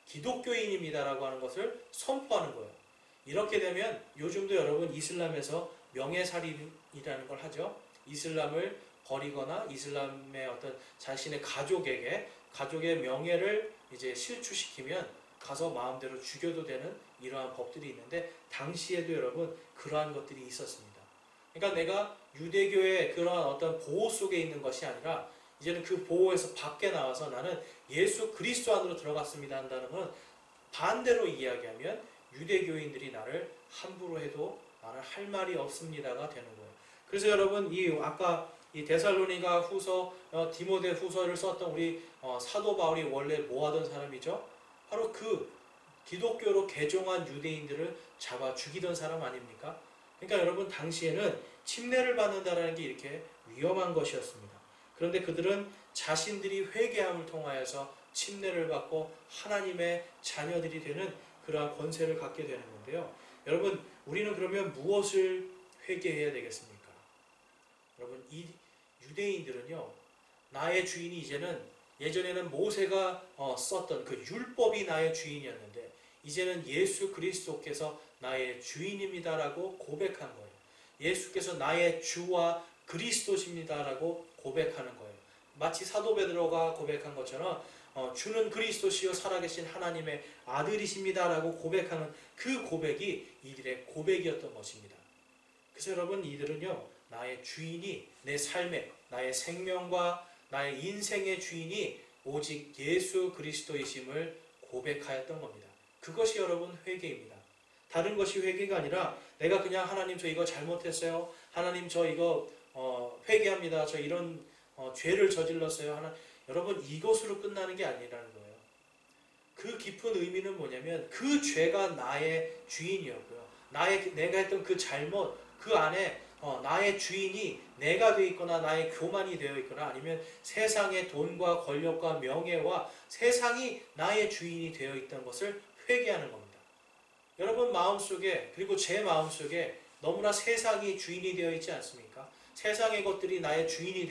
기독교인입니다라고 하는 것을 선포하는 거예요. 이렇게 되면 요즘도 여러분 이슬람에서 명예살인이라는 걸 하죠. 이슬람을 버리거나 이슬람의 어떤 자신의 가족의 명예를 이제 실추시키면 가서 마음대로 죽여도 되는 이러한 법들이 있는데, 당시에도 여러분 그러한 것들이 있었습니다. 그러니까 내가 유대교의 그러한 어떤 보호 속에 있는 것이 아니라 이제는 그 보호에서 밖에 나와서 나는 예수 그리스도 안으로 들어갔습니다 한다는 건, 반대로 이야기하면 유대교인들이 나를 함부로 해도 나는 할 말이 없습니다가 되는 거예요. 그래서 여러분, 아까 이 데살로니가 후서, 디모데 후서를 썼던 우리 사도 바울이 원래 뭐 하던 사람이죠? 바로 그 기독교로 개종한 유대인들을 잡아 죽이던 사람 아닙니까? 그러니까 여러분, 당시에는 침례를 받는다는 게 이렇게 위험한 것이었습니다. 그런데 그들은 자신들이 회개함을 통하여서 침례를 받고 하나님의 자녀들이 되는 그러한 권세를 갖게 되는 건데요. 여러분, 우리는 그러면 무엇을 회개해야 되겠습니까? 여러분, 이 유대인들은요, 나의 주인이 이제는, 예전에는 모세가 썼던 그 율법이 나의 주인이었는데 이제는 예수 그리스도께서 나의 주인입니다라고 고백한 거예요. 예수께서 나의 주와 그리스도십니다라고 고백하는 거예요. 마치 사도 베드로가 고백한 것처럼 주는 그리스도시요 살아계신 하나님의 아들이십니다라고 고백하는 그 고백이 이들의 고백이었던 것입니다. 그래서 여러분, 이들은요, 나의 주인이, 내 삶의, 나의 생명과 나의 인생의 주인이 오직 예수 그리스도이심을 고백하였던 겁니다. 그것이 여러분 회개입니다. 다른 것이 회개가 아니라 내가 그냥 하나님 저 이거 잘못했어요. 하나님 저 이거 회개합니다. 저 이런 죄를 저질렀어요. 여러분, 이것으로 끝나는 게 아니라는 거예요. 그 깊은 의미는 뭐냐면 그 죄가 나의 주인이었고요. 내가 했던 그 잘못, 그 안에 나의 주인이 내가 되어 있거나 나의 교만이 되어 있거나 아니면 세상의 돈과 권력과 명예와 세상이 나의 주인이 되어 있다는 것을 회개하는 겁니다. 여러분 마음속에, 그리고 제 마음속에 너무나 세상이 주인이 되어 있지 않습니까? 세상의 것들이 나의 주인이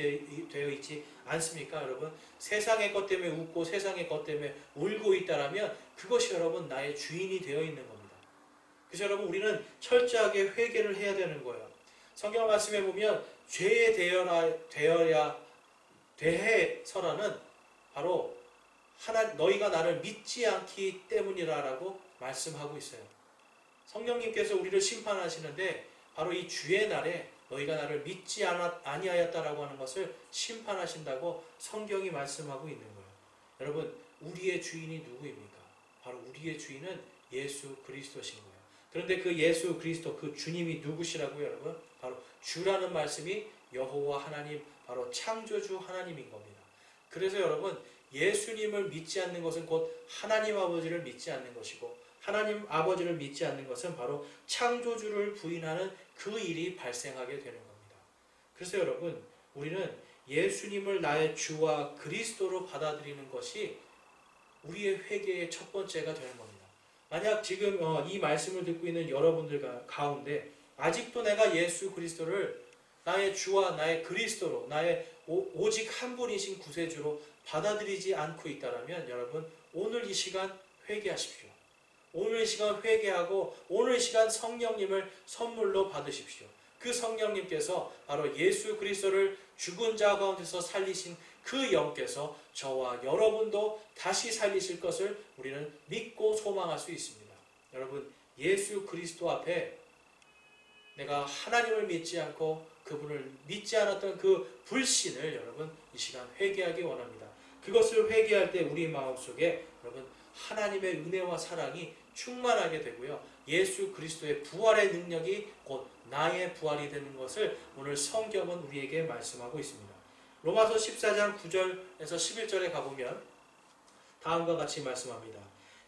되어 있지 않습니까, 여러분? 세상의 것 때문에 웃고 세상의 것 때문에 울고 있다라면 그것이 여러분 나의 주인이 되어 있는 겁니다. 그래서 여러분, 우리는 철저하게 회개를 해야 되는 거예요. 성경 말씀에 보면 죄에 대해서라는 바로 너희가 나를 믿지 않기 때문이라고 말씀하고 있어요. 성령님께서 우리를 심판하시는데 바로 이 주의 날에 너희가 나를 믿지 아니하였다라고 하는 것을 심판하신다고 성경이 말씀하고 있는 거예요. 여러분, 우리의 주인이 누구입니까? 바로 우리의 주인은 예수 그리스도신 거예요. 그런데 그 예수 그리스도, 그 주님이 누구시라고요, 여러분? 바로 주라는 말씀이 여호와 하나님, 바로 창조주 하나님인 겁니다. 그래서 여러분, 예수님을 믿지 않는 것은 곧 하나님 아버지를 믿지 않는 것이고, 하나님 아버지를 믿지 않는 것은 바로 창조주를 부인하는 그 일이 발생하게 되는 겁니다. 그래서 여러분, 우리는 예수님을 나의 주와 그리스도로 받아들이는 것이 우리의 회개의 첫 번째가 되는 겁니다. 만약 지금 이 말씀을 듣고 있는 여러분들 가운데 아직도 내가 예수 그리스도를 나의 주와 나의 그리스도로 나의 오직 한 분이신 구세주로 받아들이지 않고 있다면 여러분 오늘 이 시간 회개하십시오. 오늘 이 시간 회개하고 오늘 이 시간 성령님을 선물로 받으십시오. 그 성령님께서 바로 예수 그리스도를 죽은 자 가운데서 살리신 그 영께서 저와 여러분도 다시 살리실 것을 우리는 믿고 소망할 수 있습니다. 여러분 예수 그리스도 앞에 내가 하나님을 믿지 않고 그분을 믿지 않았던 그 불신을 여러분 이 시간 회개하기 원합니다. 그것을 회개할 때 우리 마음속에 여러분 하나님의 은혜와 사랑이 충만하게 되고요. 예수 그리스도의 부활의 능력이 곧 나의 부활이 되는 것을 오늘 성경은 우리에게 말씀하고 있습니다. 로마서 14장 9절에서 11절에 가보면 다음과 같이 말씀합니다.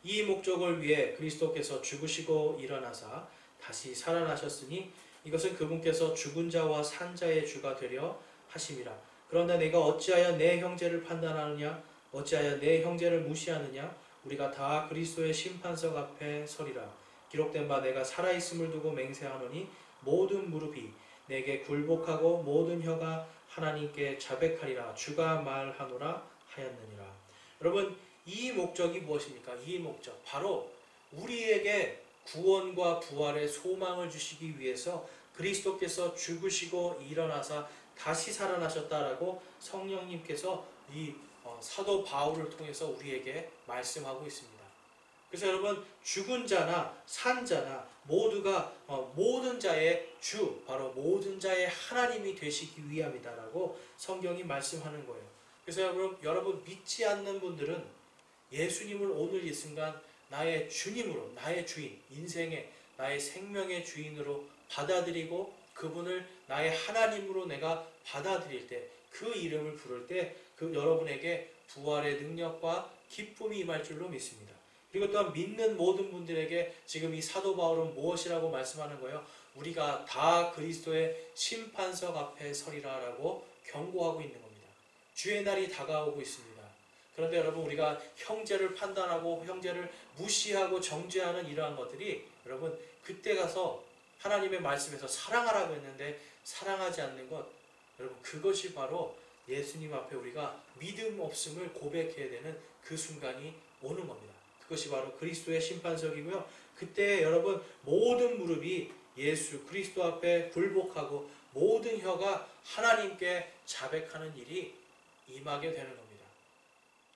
이 목적을 위해 그리스도께서 죽으시고 일어나사 다시 살아나셨으니 이것은 그분께서 죽은 자와 산 자의 주가 되려 하심이라. 그러나 내가 어찌하여 내 형제를 판단하느냐? 어찌하여 내 형제를 무시하느냐? 우리가 다 그리스도의 심판석 앞에 서리라. 기록된 바 내가 살아있음을 두고 맹세하노니 모든 무릎이 내게 굴복하고 모든 혀가 하나님께 자백하리라. 주가 말하노라 하였느니라. 여러분 이 목적이 무엇입니까? 이 목적 바로 우리에게 구원과 부활의 소망을 주시기 위해서 그리스도께서 죽으시고 일어나사 다시 살아나셨다라고 성령님께서 이 사도 바울을 통해서 우리에게 말씀하고 있습니다. 그래서 여러분 죽은 자나 산 자나 모두가 모든 자의 주 바로 모든 자의 하나님이 되시기 위함이다라고 성경이 말씀하는 거예요. 그래서 여러분 믿지 않는 분들은 예수님을 오늘 이 순간 나의 주님으로 나의 주인 인생의 나의 생명의 주인으로 받아들이고 그분을 나의 하나님으로 내가 받아들일 때 그 이름을 부를 때 그 여러분에게 부활의 능력과 기쁨이 임할 줄로 믿습니다. 그리고 또한 믿는 모든 분들에게 지금 이 사도 바울은 무엇이라고 말씀하는 거예요? 우리가 다 그리스도의 심판석 앞에 서리라라고 경고하고 있는 겁니다. 주의 날이 다가오고 있습니다. 그런데 여러분 우리가 형제를 판단하고 형제를 무시하고 정죄하는 이러한 것들이 여러분 그때 가서 하나님의 말씀에서 사랑하라고 했는데 사랑하지 않는 것 여러분 그것이 바로 예수님 앞에 우리가 믿음 없음을 고백해야 되는 그 순간이 오는 겁니다. 그것이 바로 그리스도의 심판석이고요. 그때 여러분 모든 무릎이 예수 그리스도 앞에 굴복하고 모든 혀가 하나님께 자백하는 일이 임하게 되는 겁니다.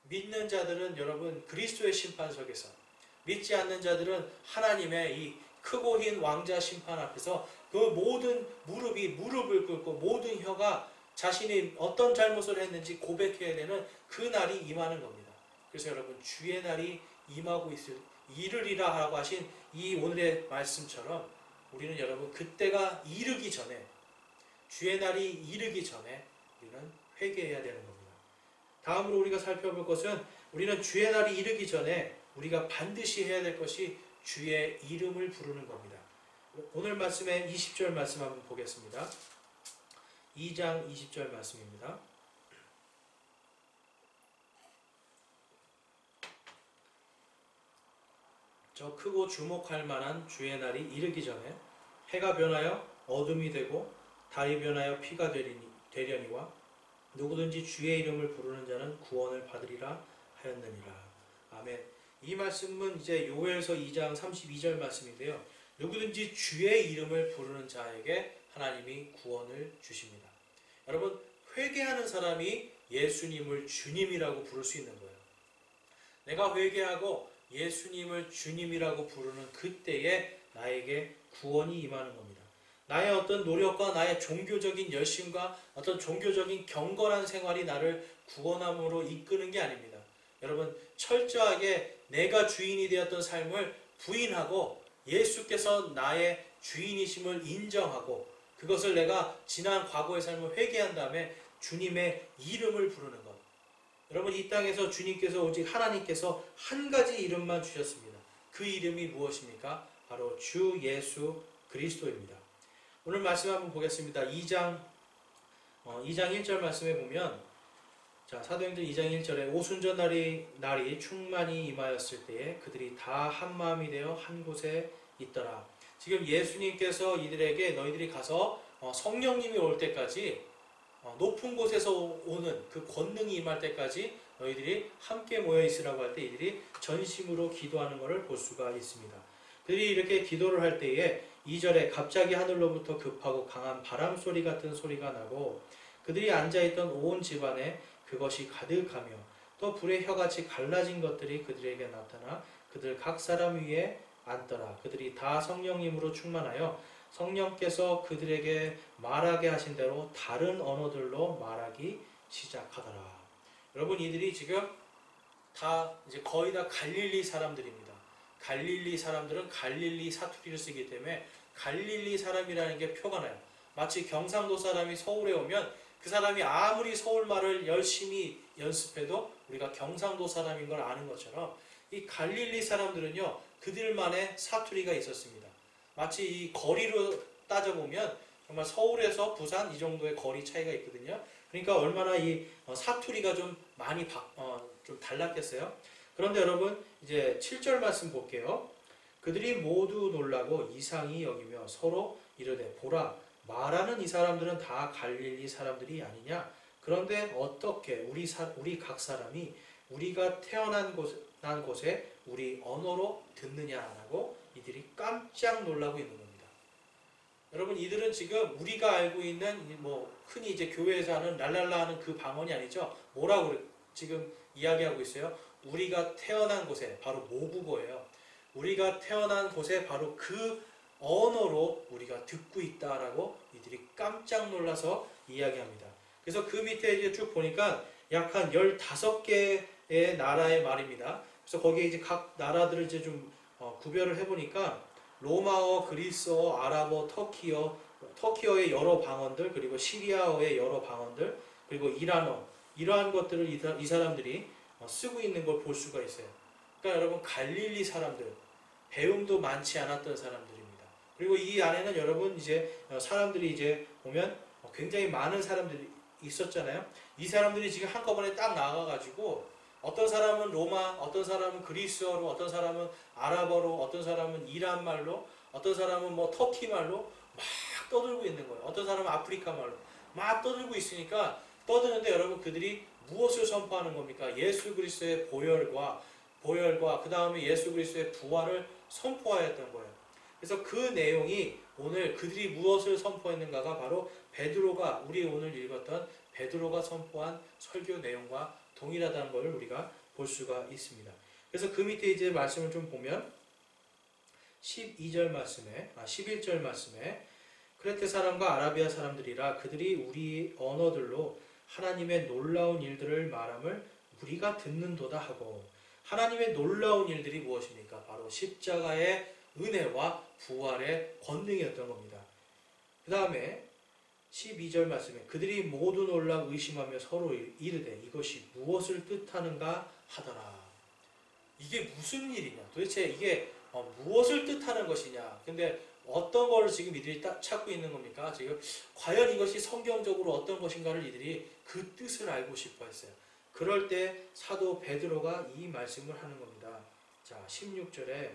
믿는 자들은 여러분 그리스도의 심판석에서 믿지 않는 자들은 하나님의 이 크고 흰 왕자 심판 앞에서 그 모든 무릎이 무릎을 꿇고 모든 혀가 자신이 어떤 잘못을 했는지 고백해야 되는 그 날이 임하는 겁니다. 그래서 여러분 주의 날이 임하고 이르리라 하고 하신 이 오늘의 말씀처럼 우리는 여러분 그때가 이르기 전에 주의 날이 이르기 전에 우리는 회개해야 되는 겁니다. 다음으로 우리가 살펴볼 것은 우리는 주의 날이 이르기 전에 우리가 반드시 해야 될 것이 주의 이름을 부르는 겁니다. 오늘 말씀의 20절 말씀 한번 보겠습니다. 2장 20절 말씀입니다. 저 크고 주목할 만한 주의 날이 이르기 전에 해가 변하여 어둠이 되고 달이 변하여 피가 되려니와 누구든지 주의 이름을 부르는 자는 구원을 받으리라 하였느니라. 아멘. 이 말씀은 이제 요엘서 2장 32절 말씀인데요. 누구든지 주의 이름을 부르는 자에게 하나님이 구원을 주십니다. 여러분 회개하는 사람이 예수님을 주님이라고 부를 수 있는 거예요. 내가 회개하고 예수님을 주님이라고 부르는 그때에 나에게 구원이 임하는 겁니다. 나의 어떤 노력과 나의 종교적인 열심과 어떤 종교적인 경건한 생활이 나를 구원함으로 이끄는 게 아닙니다. 여러분 철저하게 내가 주인이 되었던 삶을 부인하고 예수께서 나의 주인이심을 인정하고 그것을 내가 지난 과거의 삶을 회개한 다음에 주님의 이름을 부르는 것. 여러분 이 땅에서 주님께서 오직 하나님께서 한 가지 이름만 주셨습니다. 그 이름이 무엇입니까? 바로 주 예수 그리스도입니다. 오늘 말씀 한번 보겠습니다. 2장 1절 말씀에 보면 자, 사도행전 2장 1절에 오순절 날이 충만히 임하였을 때에 그들이 다 한 마음이 되어 한 곳에 있더라. 지금 예수님께서 이들에게 너희들이 가서 성령님이 올 때까지 높은 곳에서 오는 그 권능이 임할 때까지 너희들이 함께 모여 있으라고 할 때 이들이 전심으로 기도하는 것을 볼 수가 있습니다. 그들이 이렇게 기도를 할 때에 2절에 갑자기 하늘로부터 급하고 강한 바람 소리 같은 소리가 나고 그들이 앉아있던 온 집안에 그것이 가득하며 또 불의 혀같이 갈라진 것들이 그들에게 나타나 그들 각 사람 위에 앉더라. 그들이 다 성령님으로 충만하여 성령께서 그들에게 말하게 하신 대로 다른 언어들로 말하기 시작하더라. 여러분, 이들이 지금 다 이제 거의 다 갈릴리 사람들입니다. 갈릴리 사람들은 갈릴리 사투리를 쓰기 때문에 갈릴리 사람이라는 게 표가 나요. 마치 경상도 사람이 서울에 오면 그 사람이 아무리 서울말을 열심히 연습해도 우리가 경상도 사람인 걸 아는 것처럼 이 갈릴리 사람들은요, 그들만의 사투리가 있었습니다. 마치 이 거리로 따져보면 정말 서울에서 부산 이 정도의 거리 차이가 있거든요. 그러니까 얼마나 이 사투리가 좀 많이 좀 달랐겠어요. 그런데 여러분, 이제 7절 말씀 볼게요. 그들이 모두 놀라고 이상히 여기며 서로 이르되 보라, 말하는 이 사람들은 다 갈릴리 사람들이 아니냐? 그런데 어떻게 우리 각 사람이 우리가 태어난 곳에 우리 언어로 듣느냐라고 이들이 깜짝 놀라고 있는 겁니다. 여러분, 이들은 지금 우리가 알고 있는 흔히 이제 교회에서 하는 랄랄라 하는 그 방언이 아니죠. 뭐라고 지금 이야기하고 있어요? 우리가 태어난 곳에, 바로 모국어예요. 우리가 태어난 곳에 바로 그 언어로 우리가 듣고 있다라고 이들이 깜짝 놀라서 이야기합니다. 그래서 그 밑에 이제 쭉 보니까 약 한 15개의 나라의 말입니다. 그래서 거기에 이제 각 나라들을 이제 좀 구별을 해보니까 로마어, 그리스어, 아랍어, 터키어의 여러 방언들, 그리고 시리아어의 여러 방언들, 그리고 이란어, 이러한 것들을 이 사람들이 쓰고 있는 걸 볼 수가 있어요. 그러니까 여러분, 갈릴리 사람들, 배움도 많지 않았던 사람들입니다. 그리고 이 안에는 여러분 이제 사람들이 이제 보면 굉장히 많은 사람들이 있었잖아요. 이 사람들이 지금 한꺼번에 딱 나가가지고 어떤 사람은 로마, 어떤 사람은 그리스어로, 어떤 사람은 아랍어로, 어떤 사람은 이란 말로, 어떤 사람은 터키 말로 막 떠들고 있는 거예요. 어떤 사람은 아프리카 말로 막 떠들고 있으니까 떠드는데 여러분, 그들이 무엇을 선포하는 겁니까? 예수 그리스도의 보혈과 그 다음에 예수 그리스도의 부활을 선포하였던 거예요. 그래서 그 내용이 오늘 그들이 무엇을 선포했는가가 바로 베드로가, 우리 오늘 읽었던 베드로가 선포한 설교 내용과 동일하다는 것을 우리가 볼 수가 있습니다. 그래서 그 밑에 이제 말씀을 좀 보면 11절 말씀에 크레테 사람과 아라비아 사람들이라 그들이 우리 언어들로 하나님의 놀라운 일들을 말함을 우리가 듣는도다 하고, 하나님의 놀라운 일들이 무엇입니까? 바로 십자가의 은혜와 부활의 권능이었던 겁니다. 그 다음에 12절 말씀에 그들이 모두 놀라 의심하며 서로 이르되 이것이 무엇을 뜻하는가 하더라. 이게 무슨 일이냐? 도대체 이게 무엇을 뜻하는 것이냐? 근데 어떤 걸 지금 이들이 찾고 있는 겁니까? 지금 과연 이것이 성경적으로 어떤 것인가를 이들이 그 뜻을 알고 싶어 했어요. 그럴 때 사도 베드로가 이 말씀을 하는 겁니다. 자, 16절에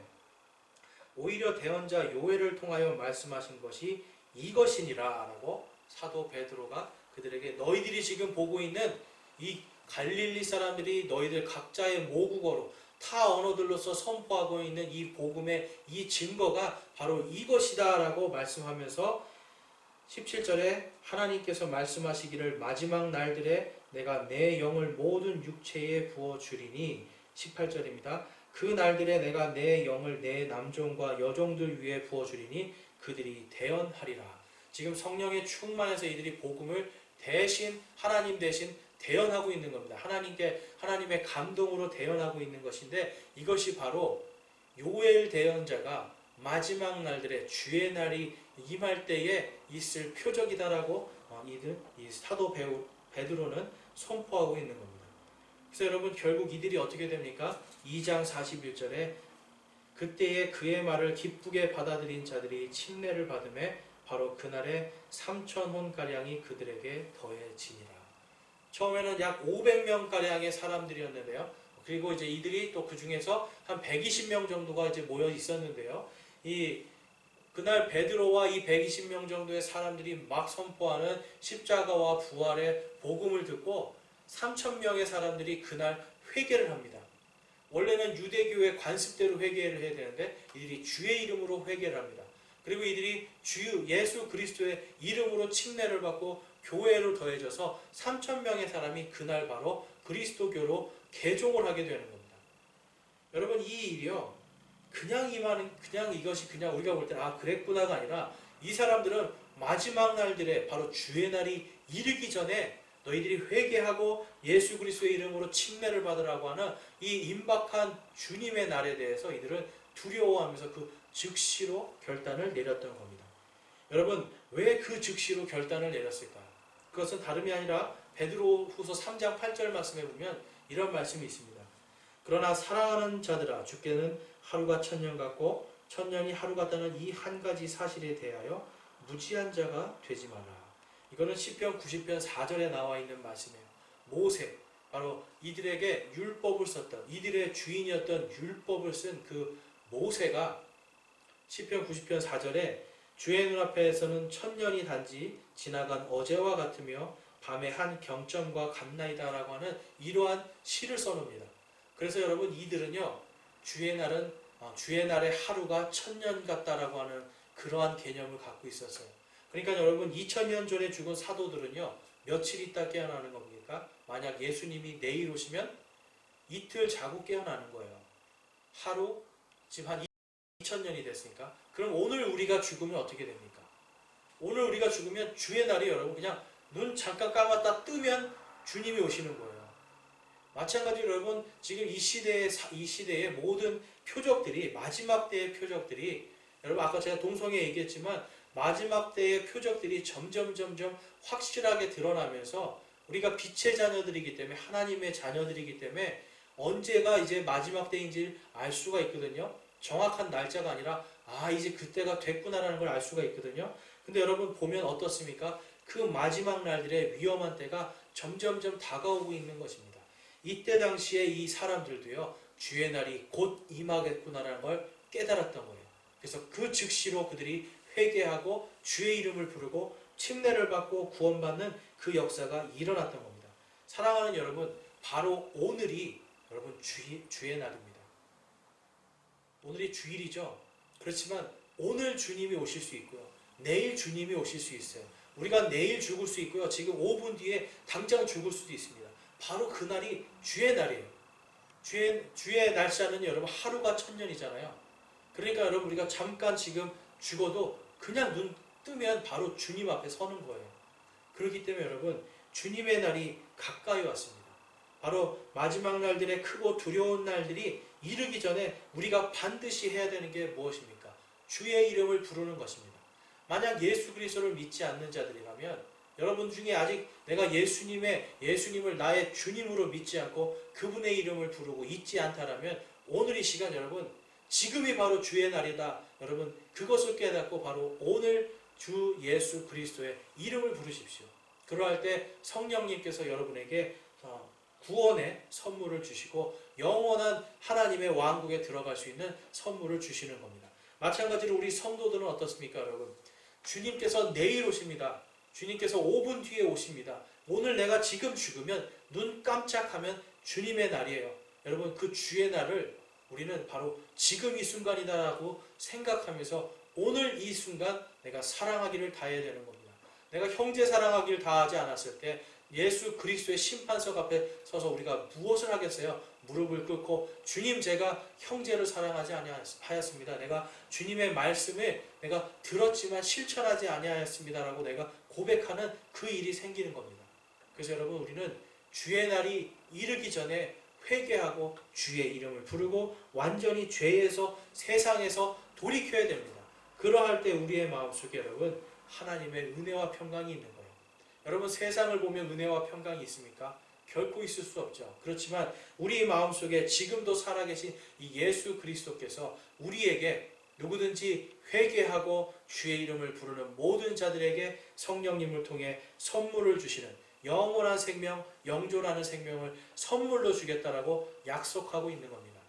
오히려 대언자 요엘을 통하여 말씀하신 것이 이것이니라 라고 사도 베드로가 그들에게, 너희들이 지금 보고 있는 이 갈릴리 사람들이 너희들 각자의 모국어로 타 언어들로서 선포하고 있는 이 복음의 이 증거가 바로 이것이다 라고 말씀하면서 17절에 하나님께서 말씀하시기를 마지막 날들에 내가 내 영을 모든 육체에 부어주리니, 18절입니다. 그 날들에 내가 내 영을 내 남종과 여종들 위에 부어주리니 그들이 대언하리라. 지금 성령의 충만해서 이들이 복음을 대신, 하나님 대신 대언하고 있는 겁니다. 하나님의 감동으로 대언하고 있는 것인데, 이것이 바로 요엘 대언자가 마지막 날들에 주의 날이 임할 때에 있을 표적이다라고 이 사도 베드로는 선포하고 있는 겁니다. 그래서 여러분, 결국 이들이 어떻게 됩니까? 2장 41절에 그때에 그의 말을 기쁘게 받아들인 자들이 침례를 받음에 바로 그날에 3,000혼가량이 그들에게 더해지니라. 처음에는 약 500명가량의 사람들이었는데요. 그리고 이제 이들이 또 그 중에서 한 120명 정도가 이제 모여 있었는데요. 그날 베드로와 이 120명 정도의 사람들이 막 선포하는 십자가와 부활의 복음을 듣고 3,000명의 사람들이 그날 회개를 합니다. 원래는 유대교의 관습대로 회개를 해야 되는데 이들이 주의 이름으로 회개를 합니다. 그리고 이들이 주 예수 그리스도의 이름으로 칭례를 받고 교회로 더해져서 3,000명의 사람이 그날 바로 그리스도교로 개종을 하게 되는 겁니다. 여러분, 이 일이요, 그냥 이것이 그냥 우리가 볼 때는 그랬구나가 아니라, 이 사람들은 마지막 날들에 바로 주의 날이 이르기 전에 너희들이 회개하고 예수 그리스도의 이름으로 칭례를 받으라고 하는 이 임박한 주님의 날에 대해서 이들은 두려워하면서 그 즉시로 결단을 내렸던 겁니다. 여러분, 왜 그 즉시로 결단을 내렸을까요? 그것은 다름이 아니라 베드로후서 3장 8절 말씀에 보면 이런 말씀이 있습니다. 그러나 사랑하는 자들아, 주께는 하루가 천년 같고 천년이 하루 같다는 이 한 가지 사실에 대하여 무지한 자가 되지 마라. 이거는 시편 90편 4절에 나와 있는 말씀이에요. 모세, 바로 이들에게 율법을 썼던, 이들의 주인이었던 율법을 쓴 그 모세가 시편 90편 4절에 주의 눈앞에서는 천년이 단지 지나간 어제와 같으며 밤의 한 경점과 같나이다 라고 하는 이러한 시를 써놓습니다. 그래서 여러분, 이들은요, 주의 날의 하루가 천년 같다라고 하는 그러한 개념을 갖고 있었어요. 그러니까 여러분, 2000년 전에 죽은 사도들은요, 며칠 있다 깨어나는 겁니까? 만약 예수님이 내일 오시면 이틀 자고 깨어나는 거예요. 하루, 지금 한 2000년이 됐으니까. 그럼 오늘 우리가 죽으면 어떻게 됩니까? 오늘 우리가 죽으면 주의 날이 여러분 그냥 눈 잠깐 감았다 뜨면 주님이 오시는 거예요. 마찬가지로 여러분, 지금 이 시대의 모든 표적들이, 마지막 때의 표적들이, 여러분 아까 제가 동성애 얘기했지만 마지막 때의 표적들이 점점 확실하게 드러나면서 우리가 빛의 자녀들이기 때문에, 하나님의 자녀들이기 때문에 언제가 이제 마지막 때인지 알 수가 있거든요. 정확한 날짜가 아니라 이제 그때가 됐구나라는 걸 알 수가 있거든요. 근데 여러분 보면 어떻습니까? 그 마지막 날들의 위험한 때가 점점 다가오고 있는 것입니다. 이때 당시에 이 사람들도요, 주의 날이 곧 임하겠구나라는 걸 깨달았던 거예요. 그래서 그 즉시로 그들이 회개하고 주의 이름을 부르고 침례를 받고 구원받는 그 역사가 일어났던 겁니다. 사랑하는 여러분, 바로 오늘이 여러분 주의 날입니다. 오늘이 주일이죠. 그렇지만 오늘 주님이 오실 수 있고요, 내일 주님이 오실 수 있어요. 우리가 내일 죽을 수 있고요, 지금 5분 뒤에 당장 죽을 수도 있습니다. 바로 그날이 주의 날이에요. 주의 날짜는 여러분 하루가 천년이잖아요. 그러니까 여러분, 우리가 잠깐 지금 죽어도 그냥 눈 뜨면 바로 주님 앞에 서는 거예요. 그렇기 때문에 여러분, 주님의 날이 가까이 왔습니다. 바로 마지막 날들의 크고 두려운 날들이 이르기 전에 우리가 반드시 해야 되는 게 무엇입니까? 주의 이름을 부르는 것입니다. 만약 예수 그리스도를 믿지 않는 자들이라면, 여러분 중에 아직 내가 예수님을 나의 주님으로 믿지 않고 그분의 이름을 부르고 있지 않다라면, 오늘 이 시간 여러분, 지금이 바로 주의 날이다. 여러분, 그것을 깨닫고 바로 오늘 주 예수 그리스도의 이름을 부르십시오. 그러할 때 성령님께서 여러분에게 구원의 선물을 주시고 영원한 하나님의 왕국에 들어갈 수 있는 선물을 주시는 겁니다. 마찬가지로 우리 성도들은 어떻습니까, 여러분? 주님께서 내일 오십니다. 주님께서 5분 뒤에 오십니다. 오늘 내가 지금 죽으면, 눈 깜짝하면 주님의 날이에요. 여러분, 그 주의 날을 우리는 바로 지금 이 순간이다라고 생각하면서 오늘 이 순간 내가 사랑하기를 다해야 되는 겁니다. 내가 형제 사랑하기를 다하지 않았을 때 예수 그리스도의 심판석 앞에 서서 우리가 무엇을 하겠어요? 무릎을 꿇고, 주님, 제가 형제를 사랑하지 아니하였습니다. 내가 주님의 말씀을 내가 들었지만 실천하지 아니하였습니다라고 내가 고백하는 그 일이 생기는 겁니다. 그래서 여러분, 우리는 주의 날이 이르기 전에 회개하고 주의 이름을 부르고 완전히 죄에서, 세상에서 돌이켜야 됩니다. 그러할 때 우리의 마음속에 여러분 하나님의 은혜와 평강이 있는 거예요. 여러분, 세상을 보면 은혜와 평강이 있습니까? 결코 있을 수 없죠. 그렇지만 우리 마음속에 지금도 살아계신 이 예수 그리스도께서 우리에게 누구든지 회개하고 주의 이름을 부르는 모든 자들에게 성령님을 통해 선물을 주시는, 영원한 생명, 영존하는 생명을 선물로 주겠다라고 약속하고 있는 겁니다.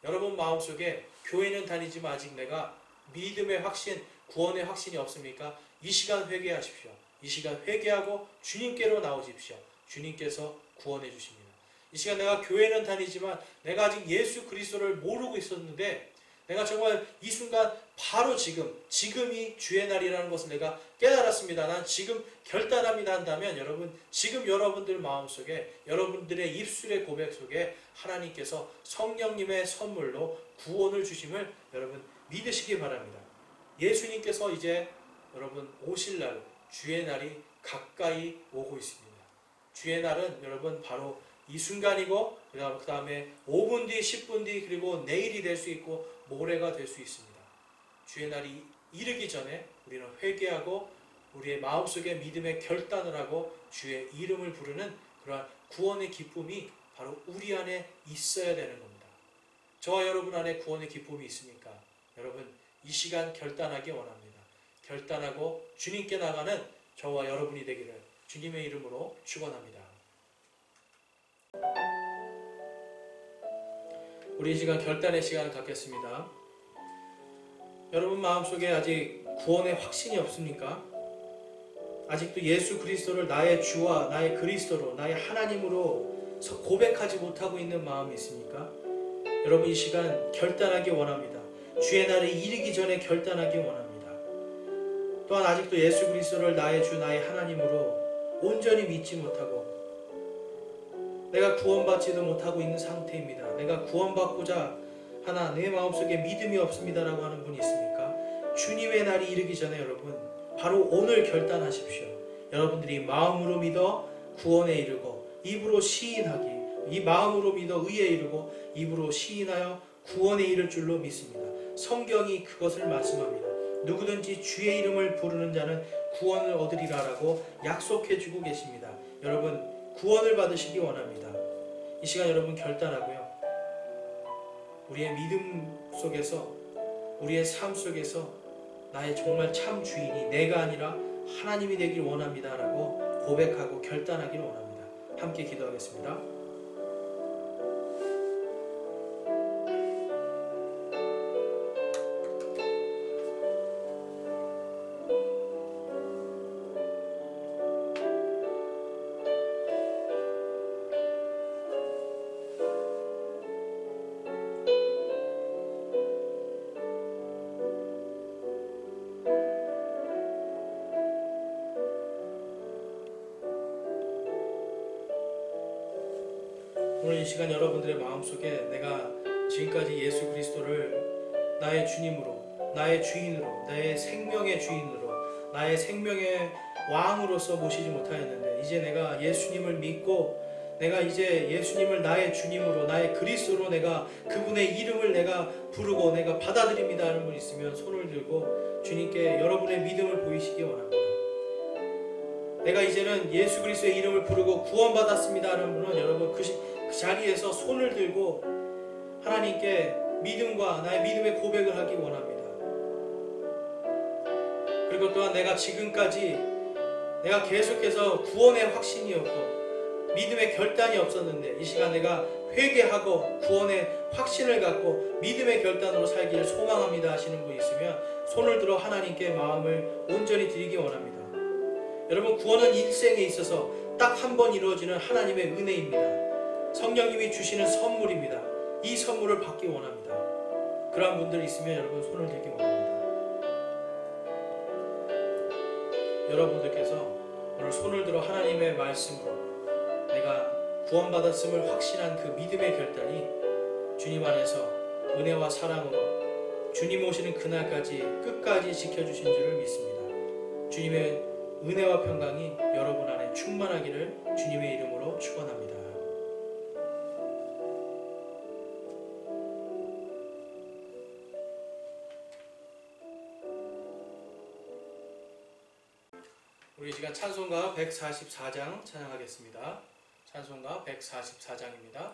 여러분 마음속에 교회는 다니지만 아직 내가 믿음의 확신, 구원의 확신이 없습니까? 이 시간 회개하십시오. 이 시간 회개하고 주님께로 나오십시오. 주님께서 구원해 주십니다. 이 시간 내가 교회는 다니지만 내가 아직 예수 그리스도를 모르고 있었는데 내가 정말 이 순간 바로 지금이 주의 날이라는 것을 내가 깨달았습니다. 난 지금 결단합니다 한다면 여러분 지금 여러분들 마음속에 여러분들의 입술의 고백 속에 하나님께서 성령님의 선물로 구원을 주심을 여러분 믿으시기 바랍니다. 예수님께서 이제 여러분 오실 날 주의 날이 가까이 오고 있습니다. 주의 날은 여러분 바로 이 순간이고 그 다음에 5분 뒤, 10분 뒤 그리고 내일이 될 수 있고 모레가 될 수 있습니다. 주의 날이 이르기 전에 우리는 회개하고 우리의 마음속에 믿음의 결단을 하고 주의 이름을 부르는 그러한 구원의 기쁨이 바로 우리 안에 있어야 되는 겁니다. 저와 여러분 안에 구원의 기쁨이 있습니까? 여러분 이 시간 결단하기 원합니다. 결단하고 주님께 나가는 저와 여러분이 되기를 주님의 이름으로 축원합니다. 우리 이 시간 결단의 시간을 갖겠습니다. 여러분 마음속에 아직 구원의 확신이 없습니까? 아직도 예수 그리스도를 나의 주와 나의 그리스도로 나의 하나님으로 고백하지 못하고 있는 마음이 있습니까? 여러분 이 시간 결단하기 원합니다. 주의 날이 이르기 전에 결단하기 원합니다. 또한 아직도 예수 그리스도를 나의 주 나의 하나님으로 온전히 믿지 못하고 내가 구원받지도 못하고 있는 상태입니다. 내가 구원받고자 하나 내 마음속에 믿음이 없습니다라고 하는 분이 있습니까? 주님의 날이 이르기 전에 여러분 바로 오늘 결단하십시오. 여러분들이 마음으로 믿어 구원에 이르고 입으로 시인하기, 이 마음으로 믿어 의에 이르고 입으로 시인하여 구원에 이를 줄로 믿습니다. 성경이 그것을 말씀합니다. 누구든지 주의 이름을 부르는 자는 구원을 얻으리라라고 약속해주고 계십니다. 여러분 구원을 받으시기 원합니다. 이 시간 여러분 결단하고요. 우리의 믿음 속에서 우리의 삶 속에서 나의 정말 참 주인이 내가 아니라 하나님이 되길 원합니다 라고 고백하고 결단하기를 원합니다. 함께 기도하겠습니다. 오늘 이 시간 여러분들의 마음속에 내가 지금까지 예수 그리스도를 나의 주님으로, 나의 주인으로, 나의 생명의 주인으로, 나의 생명의 왕으로서 모시지 못하였는데 이제 내가 예수님을 믿고 내가 이제 예수님을 나의 주님으로, 나의 그리스도로 내가 그분의 이름을 내가 부르고 내가 받아들입니다 하는 분 있으면 손을 들고 주님께 여러분의 믿음을 보이시기 원합니다. 내가 이제는 예수 그리스도의 이름을 부르고 구원받았습니다 하는 분은 여러분 그 자리에서 손을 들고 하나님께 믿음과 나의 믿음의 고백을 하기 원합니다. 그리고 또한 내가 지금까지 내가 계속해서 구원의 확신이 없고 믿음의 결단이 없었는데 이 시간 내가 회개하고 구원의 확신을 갖고 믿음의 결단으로 살기를 소망합니다 하시는 분 있으면 손을 들어 하나님께 마음을 온전히 드리기 원합니다. 여러분 구원은 일생에 있어서 딱 한 번 이루어지는 하나님의 은혜입니다. 성령님이 주시는 선물입니다. 이 선물을 받기 원합니다. 그러한 분들 있으면 여러분 손을 들기 원합니다. 여러분들께서 오늘 손을 들어 하나님의 말씀으로 내가 구원받았음을 확신한 그 믿음의 결단이 주님 안에서 은혜와 사랑으로 주님 오시는 그날까지 끝까지 지켜주신 줄을 믿습니다. 주님의 은혜와 평강이 여러분 안에 충만하기를 주님의 이름으로 축원합니다. 우리 이 시간 찬송가 144장 찬양하겠습니다. 찬송가 144장입니다.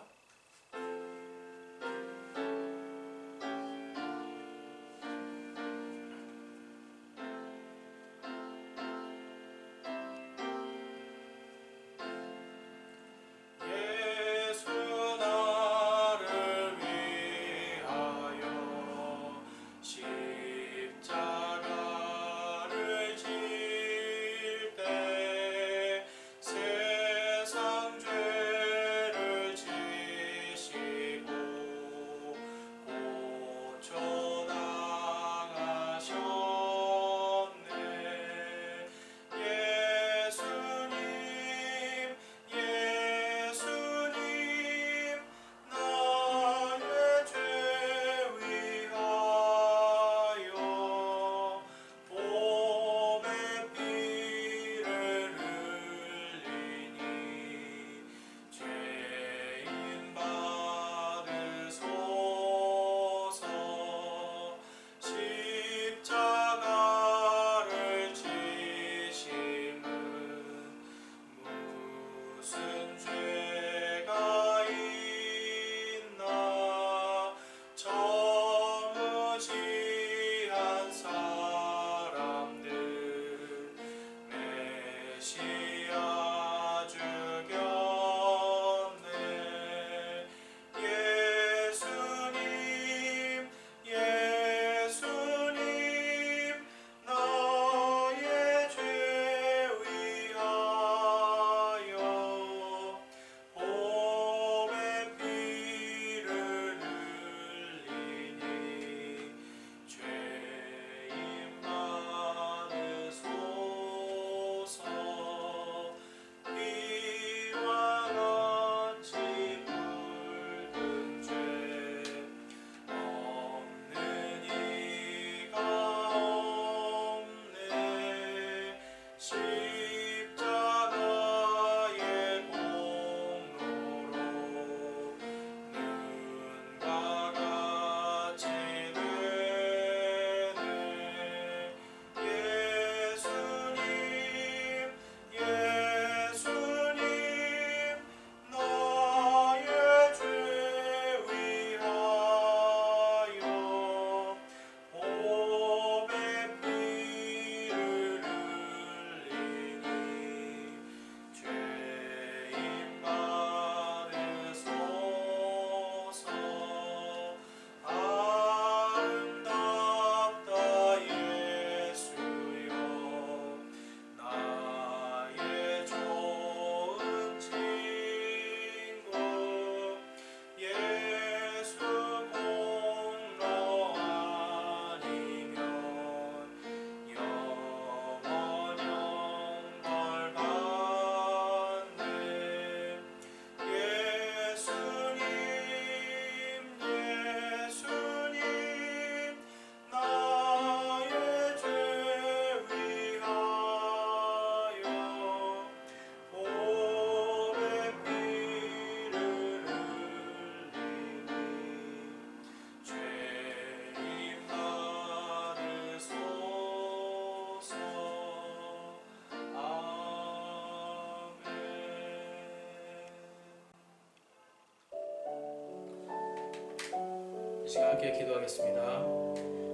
시간 함께 기도하겠습니다.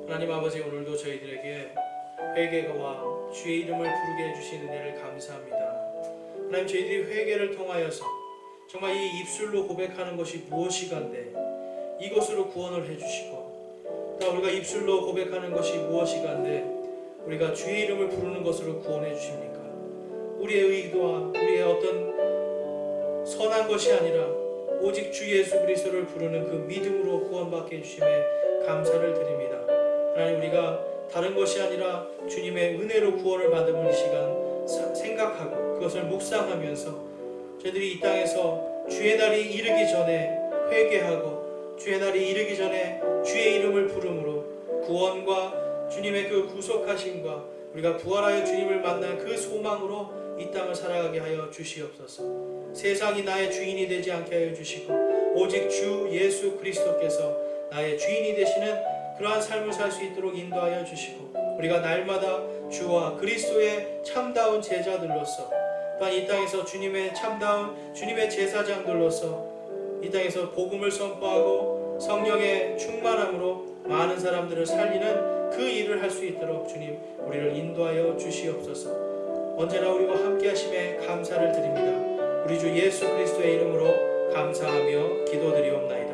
하나님 아버지, 오늘도 저희들에게 회개와 주의 이름을 부르게 해주신 은혜를 감사합니다. 하나님, 저희들이 회개를 통하여서 정말 이 입술로 고백하는 것이 무엇이간데 이것으로 구원을 해주시고, 또 우리가 입술로 고백하는 것이 무엇이간데 우리가 주의 이름을 부르는 것으로 구원해 주십니까? 우리의 의도와 우리의 어떤 선한 것이 아니라 오직 주 예수 그리스도를 부르는 그 믿음으로 구원받게 해주심에 감사를 드립니다. 하나님, 우리가 다른 것이 아니라 주님의 은혜로 구원을 받음을 이 시간 생각하고 그것을 묵상하면서 저희들이 이 땅에서 주의 날이 이르기 전에 회개하고 주의 날이 이르기 전에 주의 이름을 부름으로 구원과 주님의 그 구속하심과 우리가 부활하여 주님을 만난 그 소망으로 이 땅을 살아가게 하여 주시옵소서. 세상이 나의 주인이 되지 않게 하여 주시고 오직 주 예수 그리스도께서 나의 주인이 되시는 그러한 삶을 살 수 있도록 인도하여 주시고, 우리가 날마다 주와 그리스도의 참다운 제자들로서 또한 이 땅에서 주님의 참다운 주님의 제사장들로서 이 땅에서 복음을 선포하고 성령의 충만함으로 많은 사람들을 살리는 그 일을 할 수 있도록 주님 우리를 인도하여 주시옵소서. 언제나 우리와 함께 하심에 감사를 드립니다. 우리 주 예수 그리스도의 이름으로 감사하며 기도드리옵나이다.